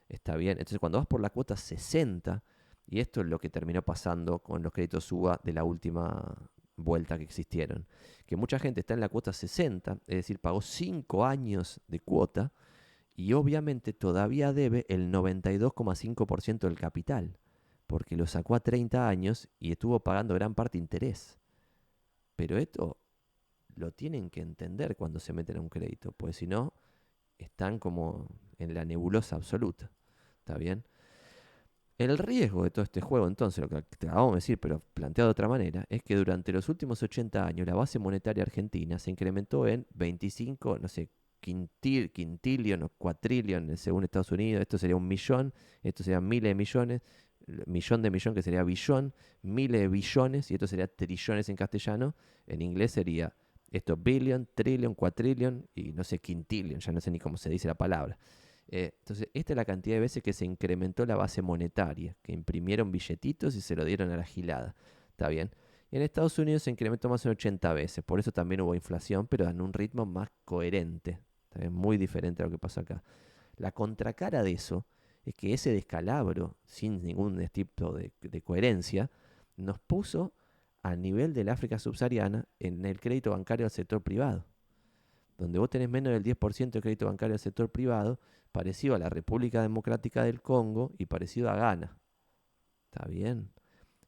¿Está bien? Entonces cuando vas por la cuota 60, y esto es lo que terminó pasando con los créditos UBA de la última vuelta que existieron, que mucha gente está en la cuota 60, es decir, pagó 5 años de cuota, y obviamente todavía debe el 92,5% del capital, porque lo sacó a 30 años y estuvo pagando gran parte de interés. Pero esto lo tienen que entender cuando se meten a un crédito, pues si no, están como en la nebulosa absoluta. ¿Está bien? El riesgo de todo este juego, entonces, lo que te acabamos de decir, pero planteado de otra manera, es que durante los últimos 80 años la base monetaria argentina se incrementó en 25, no sé, quintillion o cuatrillion según Estados Unidos. Esto sería un millón, esto sería miles de millones, millón de millón que sería billón, miles de billones, y esto sería trillones en castellano. En inglés sería esto billion, trillion, cuatrillion y no sé, quintillion, ya no sé ni cómo se dice la palabra. Entonces, esta es la cantidad de veces que se incrementó la base monetaria, que imprimieron billetitos y se lo dieron a la gilada. ¿Está bien? Y en Estados Unidos se incrementó más de 80 veces, por eso también hubo inflación, pero en un ritmo más coherente. ¿Está bien? Muy diferente a lo que pasa acá. La contracara de eso es que ese descalabro, sin ningún tipo de coherencia, nos puso al nivel del África subsahariana en el crédito bancario al sector privado, donde vos tenés menos del 10% de crédito bancario al sector privado, parecido a la República Democrática del Congo y parecido a Ghana. ¿Está bien?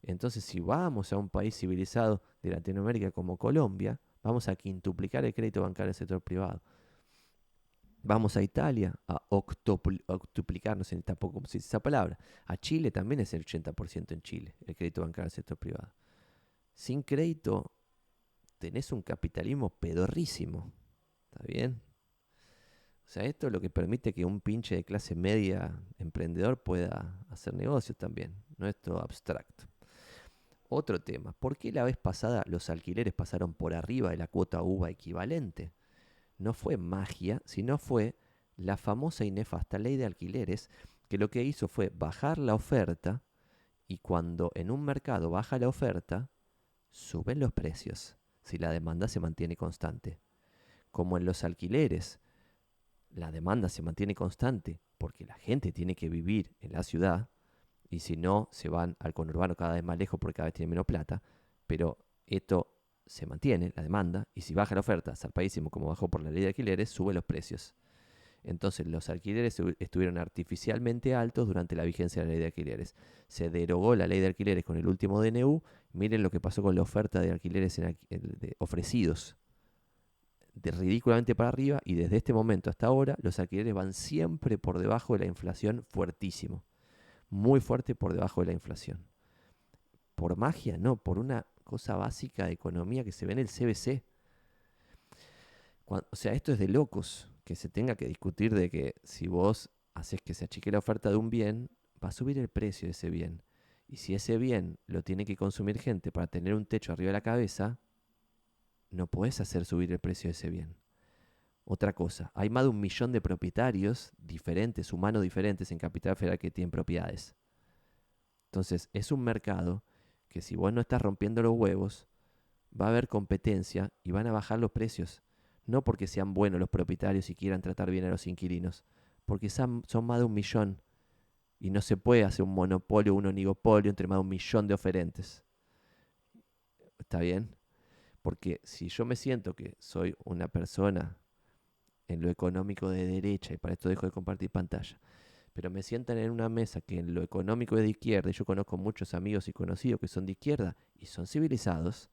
Entonces, si vamos a un país civilizado de Latinoamérica como Colombia, vamos a quintuplicar el crédito bancario al sector privado. Vamos a Italia a octuplicar, no sé tampoco cómo se dice esa palabra. A Chile también es el 80% en Chile, el crédito bancario al sector privado. Sin crédito tenés un capitalismo pedorrísimo. ¿Está bien? O sea, esto es lo que permite que un pinche de clase media emprendedor pueda hacer negocios también. No es todo abstracto. Otro tema, ¿por qué la vez pasada los alquileres pasaron por arriba de la cuota UVA equivalente? No fue magia, sino fue la famosa y nefasta ley de alquileres, que lo que hizo fue bajar la oferta, y cuando en un mercado baja la oferta, suben los precios, si la demanda se mantiene constante. Como en los alquileres, la demanda se mantiene constante porque la gente tiene que vivir en la ciudad, y si no, se van al conurbano cada vez más lejos porque cada vez tienen menos plata, pero esto se mantiene, la demanda, y si baja la oferta, zarpadísimo como bajó por la ley de alquileres, sube los precios. Entonces los alquileres estuvieron artificialmente altos durante la vigencia de la ley de alquileres. Se derogó la ley de alquileres con el último DNU. Miren lo que pasó con la oferta de alquileres ofrecidos de ridículamente para arriba, y desde este momento hasta ahora los alquileres van siempre por debajo de la inflación, fuertísimo, muy fuerte por debajo de la inflación. Por magia, no, por una cosa básica de economía que se ve en el CBC. O sea, esto es de locos, que se tenga que discutir de que si vos haces que se achique la oferta de un bien, va a subir el precio de ese bien. Y si ese bien lo tiene que consumir gente para tener un techo arriba de la cabeza, no podés hacer subir el precio de ese bien. Otra cosa, hay más de 1 millón de propietarios diferentes, humanos diferentes en Capital Federal que tienen propiedades. Entonces, es un mercado que si vos no estás rompiendo los huevos, va a haber competencia y van a bajar los precios. No porque sean buenos los propietarios y quieran tratar bien a los inquilinos, porque son más de 1 millón y no se puede hacer un monopolio, un oligopolio entre más de 1 millón de oferentes. ¿Está bien? Porque si yo me siento que soy una persona en lo económico de derecha, y para esto dejo de compartir pantalla, pero me sientan en una mesa que en lo económico es de izquierda, y yo conozco muchos amigos y conocidos que son de izquierda y son civilizados,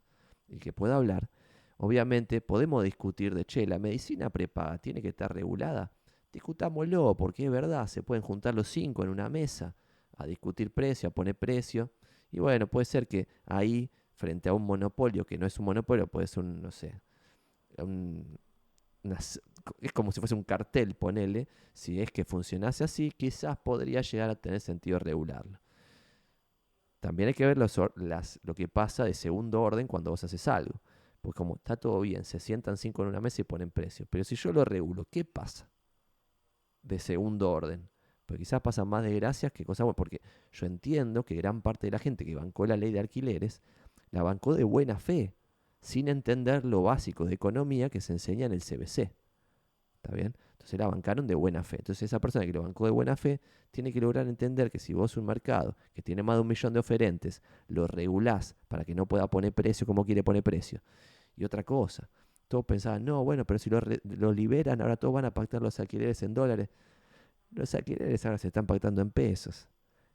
y que puedo hablar, obviamente podemos discutir de, che, la medicina prepaga tiene que estar regulada. Discutámoslo, porque es verdad, se pueden juntar los 5 en una mesa a discutir precio, a poner precio, y bueno, puede ser que ahí, frente a un monopolio, que no es un monopolio, puede ser un, no sé, un, es como si fuese un cartel, ponele, si es que funcionase así, quizás podría llegar a tener sentido regularlo. También hay que ver lo que pasa de segundo orden cuando vos haces algo. Pues como está todo bien, se sientan 5 en una mesa y ponen precios. Pero si yo lo regulo, ¿qué pasa de segundo orden? Pues quizás pasa más desgracias que cosas buenas. Porque yo entiendo que gran parte de la gente que bancó la ley de alquileres, la bancó de buena fe, sin entender lo básico de economía que se enseña en el CBC. ¿Está bien? Entonces la bancaron de buena fe. Entonces esa persona que lo bancó de buena fe tiene que lograr entender que si vos un mercado que tiene más de 1 millón de oferentes, lo regulás para que no pueda poner precio como quiere poner precio. Y otra cosa, todos pensaban, no, bueno, pero si lo liberan, ahora todos van a pactar los alquileres en dólares. Los alquileres ahora se están pactando en pesos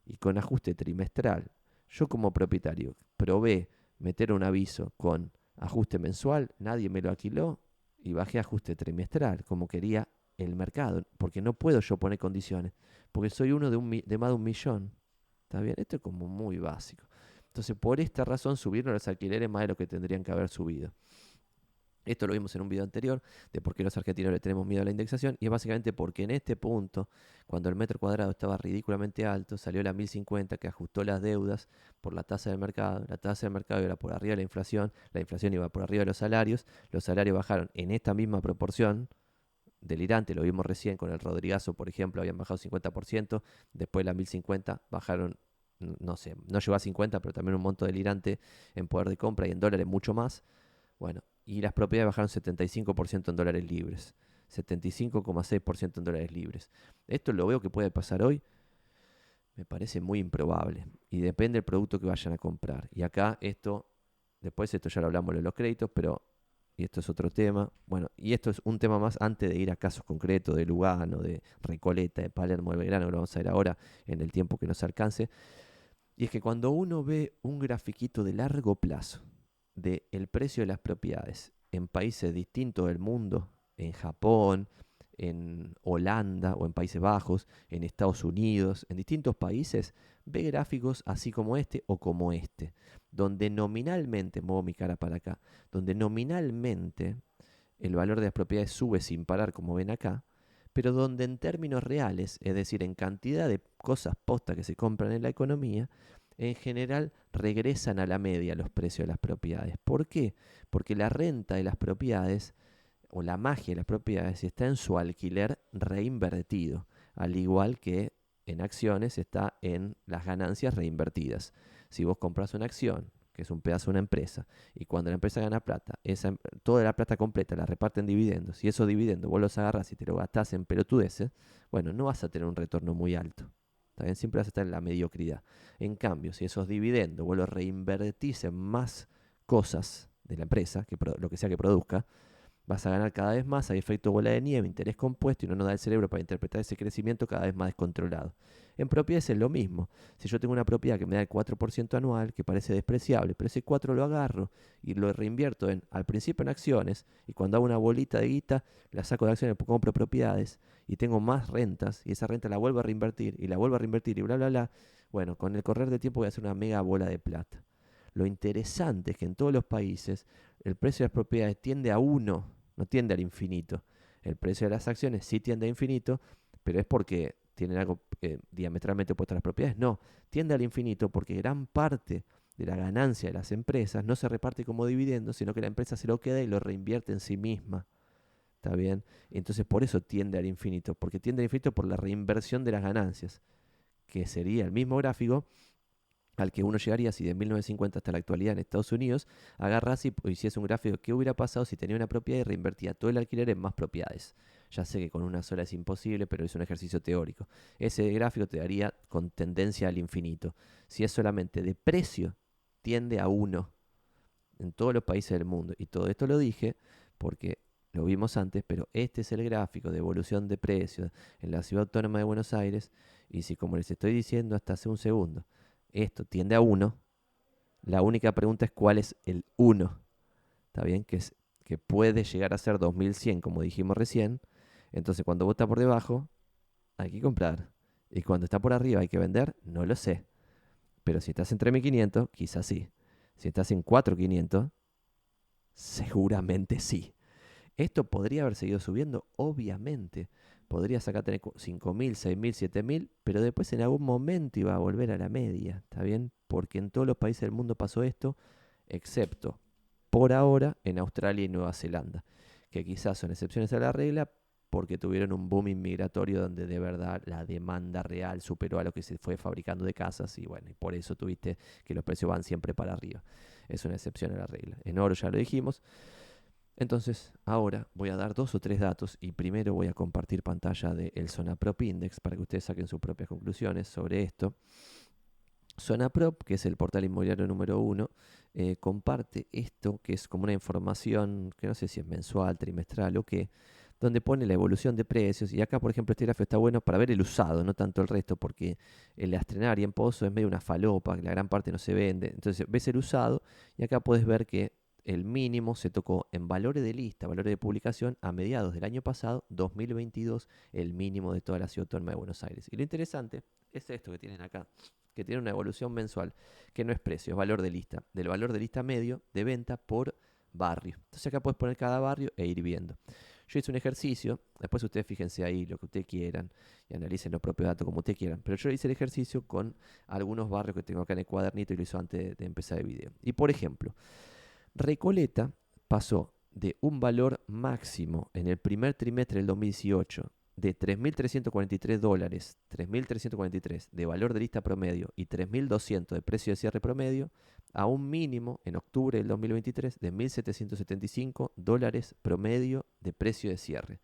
y con ajuste trimestral. Yo como propietario probé meter un aviso con ajuste mensual, nadie me lo alquiló, y bajé ajuste trimestral, como quería el mercado, porque no puedo yo poner condiciones, porque soy uno de más de 1 millón. ¿Está bien? Esto es como muy básico. Entonces, por esta razón subieron los alquileres más de lo que tendrían que haber subido. Esto lo vimos en un video anterior de por qué los argentinos le tenemos miedo a la indexación, y es básicamente porque en este punto, cuando el metro cuadrado estaba ridículamente alto, salió la 1050 que ajustó las deudas por la tasa del mercado. La tasa del mercado iba por arriba de la inflación iba por arriba de los salarios bajaron en esta misma proporción, delirante, lo vimos recién con el Rodrigazo, por ejemplo, habían bajado 50%, después la 1050 bajaron, no sé, no llegó a 50, pero también un monto delirante en poder de compra y en dólares mucho más. Bueno, y las propiedades bajaron 75% en dólares libres. 75,6% en dólares libres. Esto lo veo que puede pasar hoy. Me parece muy improbable. Y depende del producto que vayan a comprar. Y acá después esto ya lo hablamos de los créditos, pero, y esto es otro tema. Bueno, y esto es un tema más antes de ir a casos concretos de Lugano, de Recoleta, de Palermo, de Belgrano, que lo vamos a ver ahora en el tiempo que nos alcance. Y es que cuando uno ve un grafiquito de largo plazo del precio de las propiedades en países distintos del mundo, en Japón, en Holanda o en Países Bajos, en Estados Unidos, en distintos países, ve gráficos así como este o como este, donde nominalmente, muevo mi cara para acá, donde nominalmente el valor de las propiedades sube sin parar, como ven acá, pero donde en términos reales, es decir, en cantidad de cosas postas que se compran en la economía, en general regresan a la media los precios de las propiedades. ¿Por qué? Porque la renta de las propiedades o la magia de las propiedades está en su alquiler reinvertido, al igual que en acciones está en las ganancias reinvertidas. Si vos compras una acción, que es un pedazo de una empresa, y cuando la empresa gana plata, toda la plata completa la reparten dividendos, y esos dividendos vos los agarrás y te lo gastás en pelotudeces, bueno, no vas a tener un retorno muy alto. También siempre vas a estar en la mediocridad. En cambio, si esos dividendos vos los reinvertís en más cosas de la empresa, lo que sea que produzca, Vas a ganar cada vez más, hay efecto bola de nieve, interés compuesto y no nos da el cerebro para interpretar ese crecimiento cada vez más descontrolado. En propiedades es lo mismo. Si yo tengo una propiedad que me da el 4% anual, que parece despreciable, pero ese 4 lo agarro y lo reinvierto al principio en acciones, y cuando hago una bolita de guita, la saco de acciones, compro propiedades y tengo más rentas, y esa renta la vuelvo a reinvertir y la vuelvo a reinvertir y bla, bla, bla. Bueno, con el correr del tiempo voy a hacer una mega bola de plata. Lo interesante es que en todos los países el precio de las propiedades tiende a uno, no tiende al infinito. El precio de las acciones sí tiende a infinito, pero es porque tienen algo diametralmente opuesto a las propiedades. No, tiende al infinito porque gran parte de la ganancia de las empresas no se reparte como dividendos, sino que la empresa se lo queda y lo reinvierte en sí misma. ¿Está bien? Entonces por eso tiende al infinito, porque tiende al infinito por la reinversión de las ganancias, que sería el mismo gráfico al que uno llegaría si de 1950 hasta la actualidad en Estados Unidos agarras y hiciese un gráfico de qué hubiera pasado si tenía una propiedad y reinvertía todo el alquiler en más propiedades. Ya sé que con una sola es imposible, pero es un ejercicio teórico. Ese gráfico te daría con tendencia al infinito. Si es solamente de precio, tiende a uno en todos los países del mundo. Y todo esto lo dije porque lo vimos antes, pero este es el gráfico de evolución de precios en la Ciudad Autónoma de Buenos Aires. Y si, como les estoy diciendo hasta hace un segundo, esto tiende a uno, la única pregunta es cuál es el uno. ¿Está bien? Que puede llegar a ser 2100, como dijimos recién. Entonces, cuando vos estás por debajo, hay que comprar. Y cuando está por arriba, hay que vender. No lo sé. Pero si estás en 3500, quizás sí. Si estás en 4500, seguramente sí. Esto podría haber seguido subiendo, obviamente. Podría sacar tener 5000, 6000, 7000, pero después en algún momento iba a volver a la media, ¿está bien? Porque en todos los países del mundo pasó esto, excepto por ahora en Australia y Nueva Zelanda, que quizás son excepciones a la regla porque tuvieron un boom inmigratorio donde de verdad la demanda real superó a lo que se fue fabricando de casas y bueno, y por eso tuviste que los precios van siempre para arriba. Es una excepción a la regla. En oro ya lo dijimos. Entonces, ahora voy a dar 2 o 3 datos y primero voy a compartir pantalla del Zonaprop Index para que ustedes saquen sus propias conclusiones sobre esto. Zonaprop, que es el portal inmobiliario número 1, comparte esto que es como una información que no sé si es mensual, trimestral o qué, donde pone la evolución de precios. Y acá, por ejemplo, este gráfico está bueno para ver el usado, no tanto el resto, porque el estrenar y en Pozo es medio una falopa, la gran parte no se vende. Entonces ves el usado y acá puedes ver que el mínimo se tocó en valores de lista, valores de publicación, a mediados del año pasado, 2022, el mínimo de toda la ciudad autónoma de Buenos Aires. Y lo interesante es esto que tienen acá, que tiene una evolución mensual, que no es precio, es valor de lista, del valor de lista medio de venta por barrio. Entonces acá puedes poner cada barrio e ir viendo. Yo hice un ejercicio, después ustedes fíjense ahí lo que ustedes quieran y analicen los propios datos como ustedes quieran, pero yo hice el ejercicio con algunos barrios que tengo acá en el cuadernito y lo hice antes de empezar el video. Y por ejemplo, Recoleta pasó de un valor máximo en el primer trimestre del 2018 de $3.343, 3.343 de valor de lista promedio y 3.200 de precio de cierre promedio, a un mínimo en octubre del 2023 de $1.775 promedio de precio de cierre.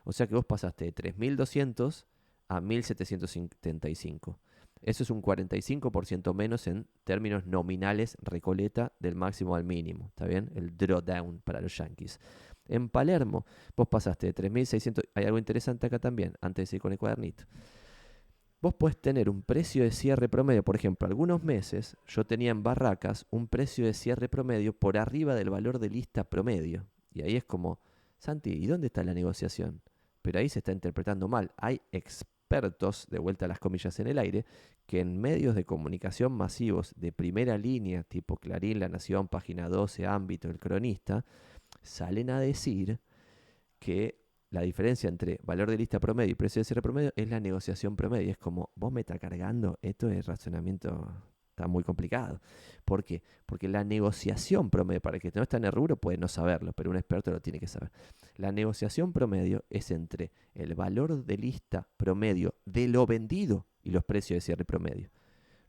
O sea que vos pasaste de 3.200 a 1.775. Eso es un 45% menos en términos nominales Recoleta del máximo al mínimo, ¿está bien? El drawdown para los Yankees. En Palermo, vos pasaste de 3.600, hay algo interesante acá también, antes de ir con el cuadernito. Vos podés tener un precio de cierre promedio, por ejemplo, algunos meses yo tenía en Barracas un precio de cierre promedio por arriba del valor de lista promedio. Y ahí es como, Santi, ¿y dónde está la negociación? Pero ahí se está interpretando mal. Hay expertos, de vuelta a las comillas en el aire, que en medios de comunicación masivos de primera línea, tipo Clarín, La Nación, Página 12, Ámbito, El Cronista, salen a decir que la diferencia entre valor de lista promedio y precio de cierre promedio es la negociación promedio. Es como, vos me estás cargando, esto es razonamiento, está muy complicado. ¿Por qué? Porque la negociación promedio, para el que no está en el rubro puede no saberlo, pero un experto lo tiene que saber. La negociación promedio es entre el valor de lista promedio de lo vendido y los precios de cierre promedio.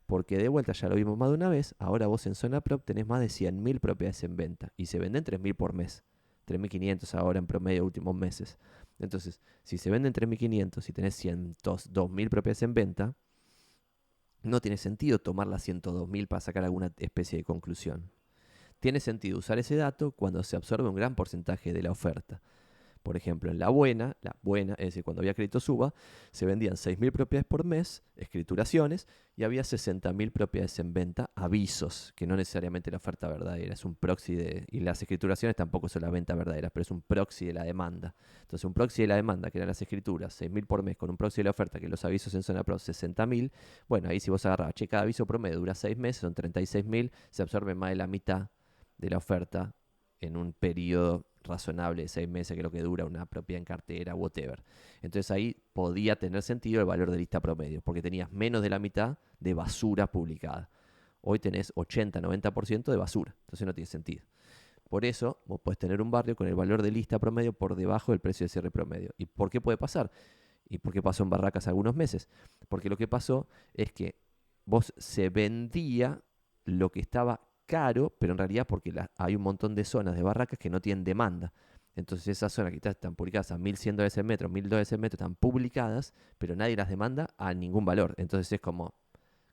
Porque de vuelta, ya lo vimos más de una vez, ahora vos en Zonaprop tenés más de 100.000 propiedades en venta y se venden 3.000 por mes. 3.500 ahora en promedio últimos meses. Entonces, si se venden 3.500 y tenés 102.000 propiedades en venta, no tiene sentido tomar las 102.000 para sacar alguna especie de conclusión. Tiene sentido usar ese dato cuando se absorbe un gran porcentaje de la oferta. Por ejemplo, en la buena, es decir, cuando había crédito suba, se vendían 6.000 propiedades por mes, escrituraciones, y había 60.000 propiedades en venta, avisos, que no necesariamente la oferta verdadera, es un proxy y las escrituraciones tampoco son la venta verdadera, pero es un proxy de la demanda. Entonces, un proxy de la demanda, que eran las escrituras, 6.000 por mes, con un proxy de la oferta, que los avisos en zona pro, 60.000, bueno, ahí si vos agarrabas, cada aviso promedio dura 6 meses, son 36.000, se absorbe más de la mitad de la oferta en un periodo razonable de 6 meses, que es lo que dura una propiedad en cartera, whatever. Entonces ahí podía tener sentido el valor de lista promedio, porque tenías menos de la mitad de basura publicada. Hoy tenés 80-90% de basura, entonces no tiene sentido. Por eso vos podés tener un barrio con el valor de lista promedio por debajo del precio de cierre promedio. ¿Y por qué puede pasar? ¿Y por qué pasó en Barracas algunos meses? Porque lo que pasó es que vos se vendía lo que estaba caro, pero en realidad porque hay un montón de zonas de Barracas que no tienen demanda. Entonces esas zonas que están publicadas a $1.100 el metro, $1.000 el metro, están publicadas, pero nadie las demanda a ningún valor. Entonces es como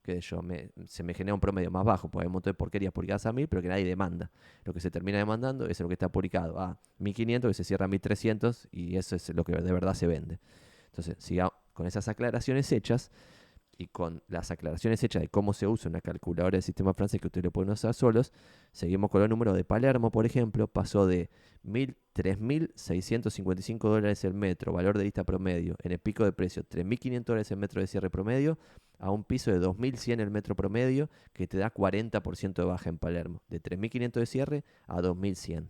que se me genera un promedio más bajo, porque hay un montón de porquerías publicadas a 1.000, pero que nadie demanda. Lo que se termina demandando es lo que está publicado a 1.500, que se cierra a 1.300, y eso es lo que de verdad se vende. Entonces, con esas aclaraciones hechas, y con las aclaraciones hechas de cómo se usa una calculadora del sistema francés que ustedes lo pueden usar solos, seguimos con el número de Palermo, por ejemplo, pasó de $3.655 el metro, valor de lista promedio, en el pico de precio, $3.500 el metro de cierre promedio, a un piso de $2.100 el metro promedio, que te da 40% de baja en Palermo, de $3.500 de cierre a $2.100.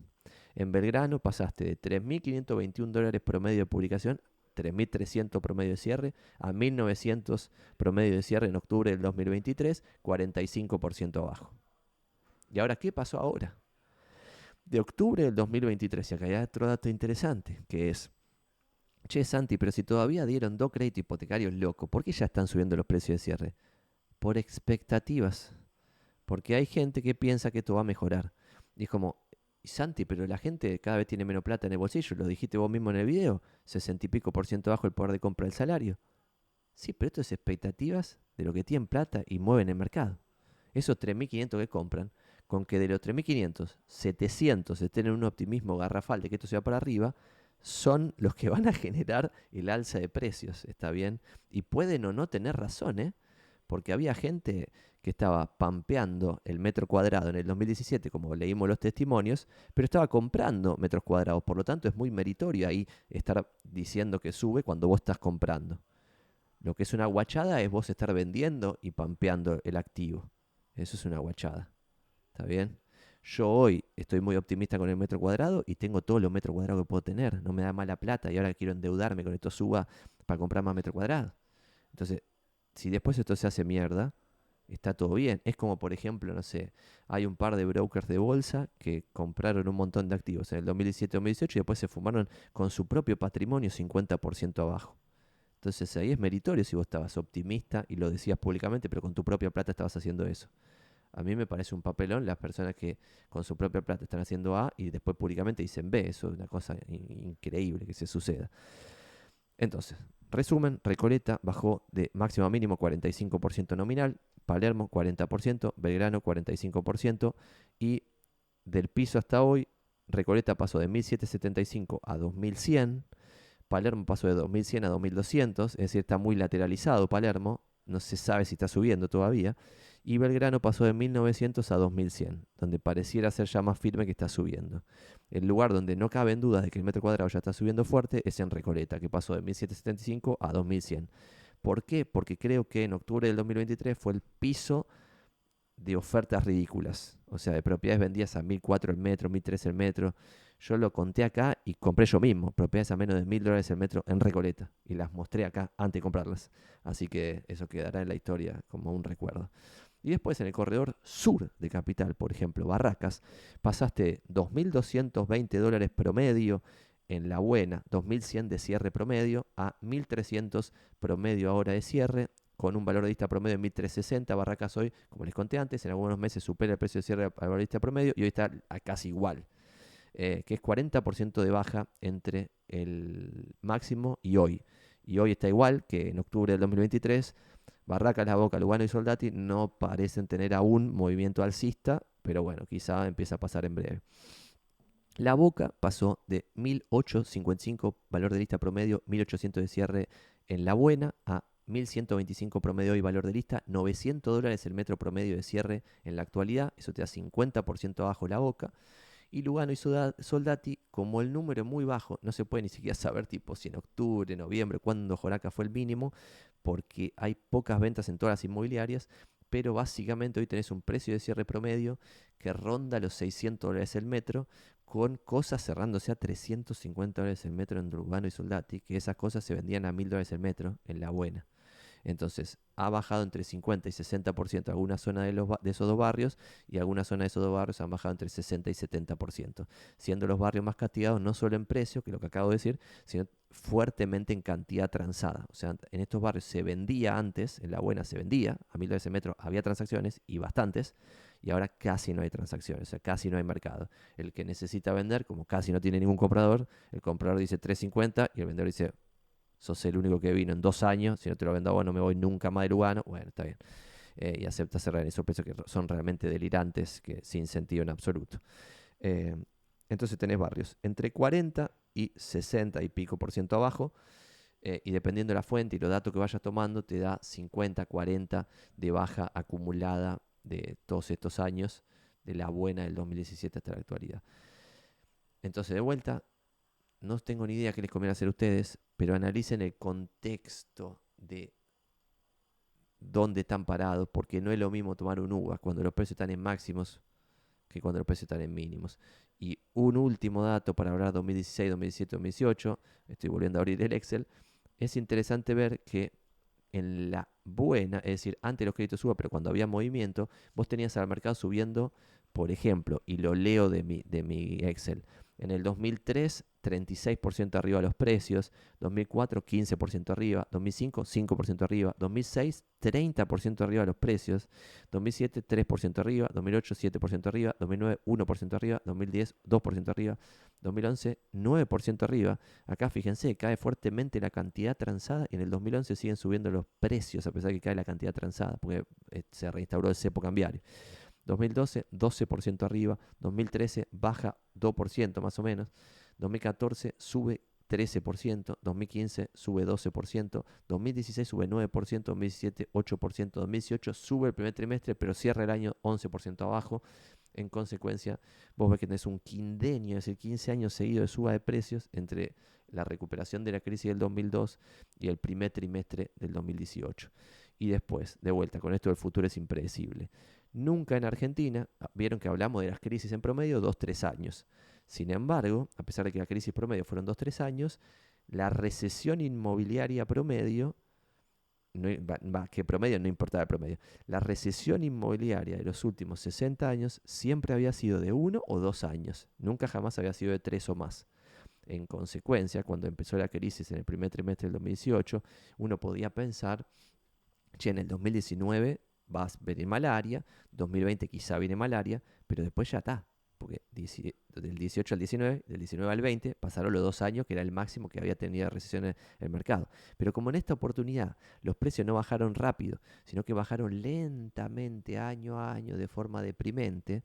En Belgrano pasaste de $3.521 promedio de publicación, 3.300 promedio de cierre, a 1.900 promedio de cierre en octubre del 2023, 45% abajo. ¿Y ahora qué pasó ahora? De octubre del 2023, y acá hay otro dato interesante, que es, che Santi, pero si todavía dieron 2 créditos hipotecarios locos, ¿por qué ya están subiendo los precios de cierre? Por expectativas, porque hay gente que piensa que esto va a mejorar. Y es como, Santi, pero la gente cada vez tiene menos plata en el bolsillo, lo dijiste vos mismo en el video, 60 y pico por ciento bajo el poder de compra del salario. Sí, pero esto es expectativas de lo que tienen plata y mueven el mercado. Esos 3.500 que compran, con que de los 3.500, 700 estén en un optimismo garrafal de que esto se va para arriba, son los que van a generar el alza de precios, ¿está bien? Y pueden o no tener razón, ¿eh? Porque había gente que estaba pampeando el metro cuadrado en el 2017, como leímos los testimonios, pero estaba comprando metros cuadrados. Por lo tanto, es muy meritorio ahí estar diciendo que sube cuando vos estás comprando. Lo que es una guachada es vos estar vendiendo y pampeando el activo. Eso es una guachada. ¿Está bien? Yo hoy estoy muy optimista con el metro cuadrado y tengo todos los metros cuadrados que puedo tener. No me da mala plata y ahora quiero endeudarme con esto suba para comprar más metro cuadrado. Entonces, si después esto se hace mierda, está todo bien. Es como, por ejemplo, no sé, hay un par de brokers de bolsa que compraron un montón de activos en el 2017-2018 y después se fumaron con su propio patrimonio 50% abajo. Entonces ahí es meritorio si vos estabas optimista y lo decías públicamente, pero con tu propia plata estabas haciendo eso. A mí me parece un papelón las personas que con su propia plata están haciendo A y después públicamente dicen B. Eso es una cosa increíble que se suceda. Entonces, resumen, Recoleta bajó de máximo a mínimo 45% nominal, Palermo 40%, Belgrano 45% y del piso hasta hoy, Recoleta pasó de 1.775 a 2.100, Palermo pasó de 2.100 a 2.200, es decir, está muy lateralizado Palermo, no se sabe si está subiendo todavía, y Belgrano pasó de 1.900 a 2.100, donde pareciera ser ya más firme que está subiendo. El lugar donde no caben dudas de que el metro cuadrado ya está subiendo fuerte es en Recoleta, que pasó de 1.775 a 2.100. ¿Por qué? Porque creo que en octubre del 2023 fue el piso de ofertas ridículas. O sea, de propiedades vendidas a 1.004 el metro, 1.003 el metro. Yo lo conté acá y compré yo mismo. Propiedades a menos de $1.000 el metro en Recoleta. Y las mostré acá antes de comprarlas. Así que eso quedará en la historia como un recuerdo. Y después en el corredor sur de Capital, por ejemplo, Barracas, pasaste $2.220 promedio en la buena, 2.100 de cierre promedio, a 1.300 promedio ahora de cierre, con un valor de lista promedio de 1.360. Barracas hoy, como les conté antes, en algunos meses supera el precio de cierre al valor de lista promedio y hoy está a casi igual, que es 40% de baja entre el máximo y hoy. Y hoy está igual que en octubre del 2023. Barracas, La Boca, Lugano y Soldati no parecen tener aún movimiento alcista, pero bueno, quizá empieza a pasar en breve. La Boca pasó de 1.855 valor de lista promedio, 1.800 de cierre en la buena, a 1.125 promedio y valor de lista, $900 el metro promedio de cierre en la actualidad, eso te da 50% abajo la Boca. Y Lugano y Soldati, como el número es muy bajo, no se puede ni siquiera saber tipo si en octubre, noviembre, cuándo Joraca fue el mínimo, porque hay pocas ventas en todas las inmobiliarias, pero básicamente hoy tenés un precio de cierre promedio que ronda los $600 el metro, con cosas cerrándose a $350 el metro en Lugano y Soldati, que esas cosas se vendían a $1.000 el metro en la buena. Entonces, ha bajado entre 50 y 60% alguna zona de esos dos barrios, y algunas zonas de esos dos barrios han bajado entre 60 y 70%, siendo los barrios más castigados no solo en precio, que es lo que acabo de decir, sino fuertemente en cantidad transada. O sea, en estos barrios se vendía antes, en la buena se vendía, a $1.000 el metro había transacciones y bastantes, y ahora casi no hay transacciones, o sea, casi no hay mercado. El que necesita vender, como casi no tiene ningún comprador, el comprador dice 350 y el vendedor dice sos el único que vino en 2 años, si no te lo vendo a vos no me voy nunca más de Lugano, bueno, está bien. Y acepta cerrar en esos precios que son realmente delirantes, que sin sentido en absoluto. Eh, entonces tenés barrios entre 40 y 60 y pico por ciento abajo, y dependiendo de la fuente y los datos que vayas tomando, te da 50, 40 de baja acumulada de todos estos años, de la buena del 2017 hasta la actualidad. Entonces, de vuelta, no tengo ni idea qué les conviene hacer a ustedes, pero analicen el contexto de dónde están parados, porque no es lo mismo tomar un UVA cuando los precios están en máximos que cuando los precios están en mínimos. Y un último dato para hablar 2016, 2017, 2018, estoy volviendo a abrir el Excel, es interesante ver que en la buena, es decir, antes los créditos suban, pero cuando había movimiento, vos tenías al mercado subiendo, por ejemplo, y lo leo de mi Excel, en el 2003, 36% arriba los precios, 2004, 15% arriba, 2005, 5% arriba, 2006, 30% arriba los precios, 2007, 3% arriba, 2008, 7% arriba, 2009, 1% arriba, 2010, 2% arriba, 2011, 9% arriba. Acá fíjense, cae fuertemente la cantidad transada y en el 2011 siguen subiendo los precios a pesar de que cae la cantidad transada, porque se reinstauró el cepo cambiario. 2012, 12% arriba, 2013 baja 2% más o menos, 2014 sube 13%, 2015 sube 12%, 2016 sube 9%, 2017 8%, 2018 sube el primer trimestre pero cierra el año 11% abajo. En consecuencia, vos ves que tenés un quindenio, es decir, 15 años seguidos de suba de precios entre la recuperación de la crisis del 2002 y el primer trimestre del 2018. Y después, de vuelta, con esto el futuro es impredecible. Nunca en Argentina, vieron que hablamos de las crisis en promedio 2-3 años. Sin embargo, a pesar de que la crisis promedio fueron 2-3 años, la recesión inmobiliaria promedio, no, que promedio no importaba el promedio, la recesión inmobiliaria de los últimos 60 años siempre había sido de 1 o 2 años, nunca jamás había sido de 3 o más. En consecuencia, cuando empezó la crisis en el primer trimestre del 2018, uno podía pensar, che, en el 2019 va a venir malaria, 2020 quizá viene malaria, pero después ya está. Porque del 18 al 19, del 19 al 20, pasaron los 2 años que era el máximo que había tenido recesión en el mercado. Pero como en esta oportunidad los precios no bajaron rápido, sino que bajaron lentamente año a año de forma deprimente,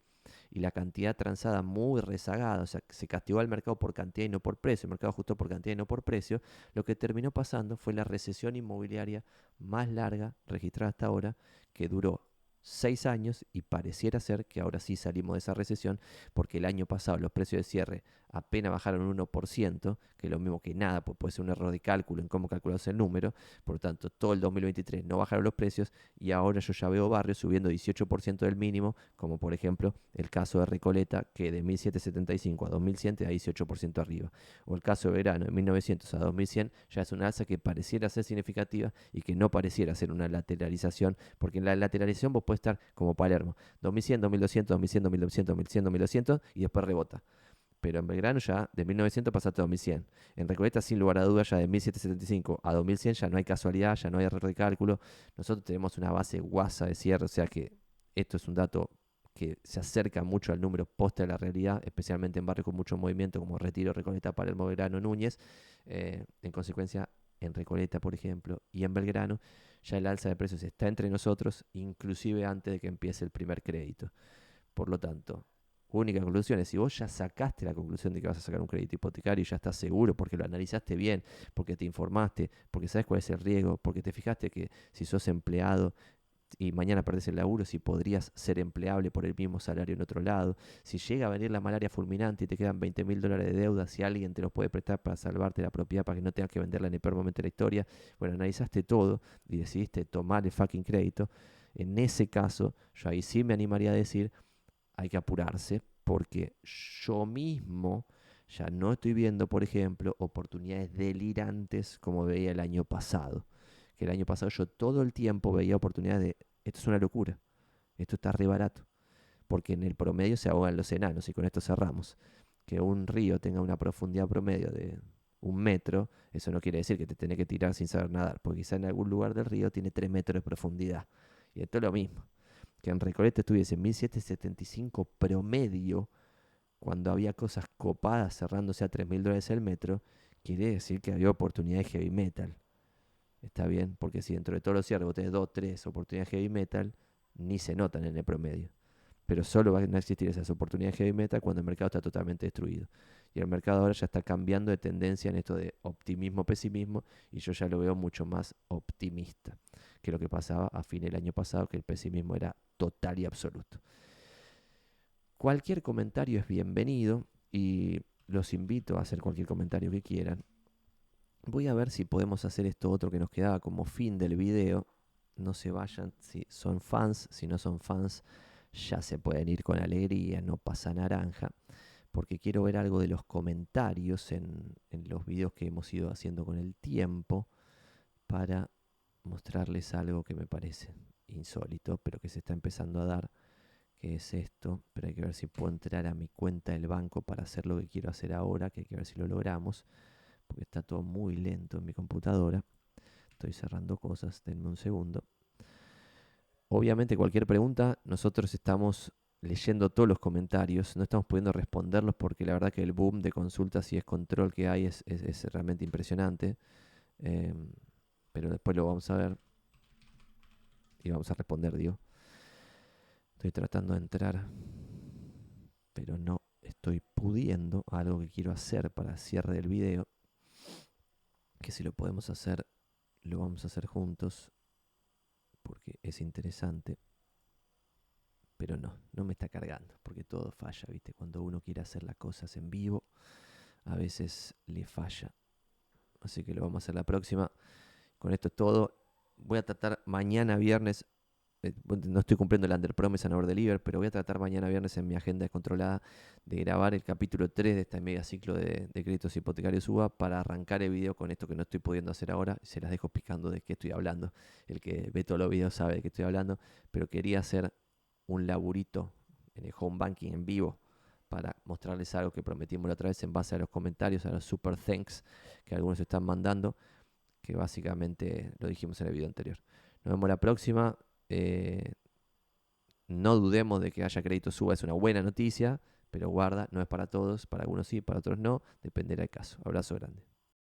y la cantidad transada muy rezagada, o sea, se castigó al mercado por cantidad y no por precio, el mercado ajustó por cantidad y no por precio, lo que terminó pasando fue la recesión inmobiliaria más larga registrada hasta ahora, que duró 6 años y pareciera ser que ahora sí salimos de esa recesión, porque el año pasado los precios de cierre apenas bajaron un 1%, que es lo mismo que nada, pues puede ser un error de cálculo en cómo calcularse el número, por lo tanto todo el 2023 no bajaron los precios y ahora yo ya veo barrios subiendo 18% del mínimo, como por ejemplo el caso de Recoleta, que de 1775 a 2100 te da 18% arriba, o el caso de Verano de 1900 a 2100 ya es una alza que pareciera ser significativa y que no pareciera ser una lateralización, porque en la lateralización vos puedes estar como Palermo, 2100, 2200, 2100, 2200, 2100, 2200 y después rebota. Pero en Belgrano ya de 1900 pasaste a 2100. En Recoleta, sin lugar a dudas, ya de 1775 a 2100 ya no hay casualidad, ya no hay error de cálculo. Nosotros tenemos una base guasa de cierre, o sea que esto es un dato que se acerca mucho al número poste de la realidad, especialmente en barrios con mucho movimiento como Retiro, Recoleta, Palermo, Belgrano, Núñez. En consecuencia, en Recoleta, por ejemplo, y en Belgrano, ya el alza de precios está entre nosotros, inclusive antes de que empiece el primer crédito. Por lo tanto, única conclusión es, si vos ya sacaste la conclusión de que vas a sacar un crédito hipotecario y ya estás seguro porque lo analizaste bien, porque te informaste, porque sabes cuál es el riesgo, porque te fijaste que si sos empleado y mañana perdés el laburo, si podrías ser empleable por el mismo salario en otro lado, si llega a venir la malaria fulminante y te quedan $20.000 de deuda, si alguien te los puede prestar para salvarte la propiedad para que no tengas que venderla en el peor momento de la historia, bueno, analizaste todo y decidiste tomar el fucking crédito. En ese caso, yo ahí sí me animaría a decir, hay que apurarse porque yo mismo ya no estoy viendo, por ejemplo, oportunidades delirantes como veía el año pasado. Que el año pasado yo todo el tiempo veía oportunidades de, esto es una locura, esto está re barato, porque en el promedio se ahogan los enanos y con esto cerramos. Que un río tenga una profundidad promedio de 1 metro, eso no quiere decir que te tenés que tirar sin saber nadar, porque quizá en algún lugar del río tiene 3 metros de profundidad. Y esto es lo mismo que en Recoleta estuviese en 1775 promedio, cuando había cosas copadas cerrándose a $3.000 el metro, quiere decir que había oportunidad de heavy metal. Está bien, porque si dentro de todos los cierres vos tenés 2, 3 oportunidades de heavy metal, ni se notan en el promedio. Pero solo van a existir esas oportunidades de heavy metal cuando el mercado está totalmente destruido. Y el mercado ahora ya está cambiando de tendencia en esto de optimismo-pesimismo, y yo ya lo veo mucho más optimista que lo que pasaba a fin del año pasado, que el pesimismo era total y absoluto. Cualquier comentario es bienvenido y los invito a hacer cualquier comentario que quieran. Voy a ver si podemos hacer esto otro que nos quedaba como fin del video. No se vayan si son fans, si no son fans ya se pueden ir con alegría, no pasa naranja, porque quiero ver algo de los comentarios en los videos que hemos ido haciendo con el tiempo para mostrarles algo que me parece insólito, pero que se está empezando a dar, que es esto. Pero hay que ver si puedo entrar a mi cuenta del banco para hacer lo que quiero hacer ahora, que hay que ver si lo logramos, porque está todo muy lento en mi computadora. Estoy cerrando cosas, denme un segundo. Obviamente cualquier pregunta, nosotros estamos leyendo todos los comentarios, no estamos pudiendo responderlos porque la verdad que el boom de consultas y descontrol que hay es realmente impresionante. Pero después lo vamos a ver y vamos a responder, digo. Estoy tratando de entrar, pero no estoy pudiendo. Algo que quiero hacer para el cierre del video, que si lo podemos hacer, lo vamos a hacer juntos, porque es interesante. Pero no me está cargando, porque todo falla, ¿viste? Cuando uno quiere hacer las cosas en vivo, a veces le falla. Así que lo vamos a hacer la próxima. Con esto es todo. Voy a tratar mañana viernes, no estoy cumpliendo el under promise and over deliver, pero voy a tratar mañana viernes en mi agenda descontrolada de grabar el capítulo 3 de este mega ciclo de créditos hipotecarios UBA para arrancar el video con esto que no estoy pudiendo hacer ahora. Se las dejo picando de qué estoy hablando. El que ve todos los videos sabe de qué estoy hablando, pero quería hacer un laburito en el home banking en vivo para mostrarles algo que prometimos la otra vez en base a los comentarios, a los super thanks que algunos están mandando, que básicamente lo dijimos en el video anterior. Nos vemos la próxima. No dudemos de que haya crédito suba, es una buena noticia, pero guarda, no es para todos, para algunos sí, para otros no, dependerá del caso. Abrazo grande.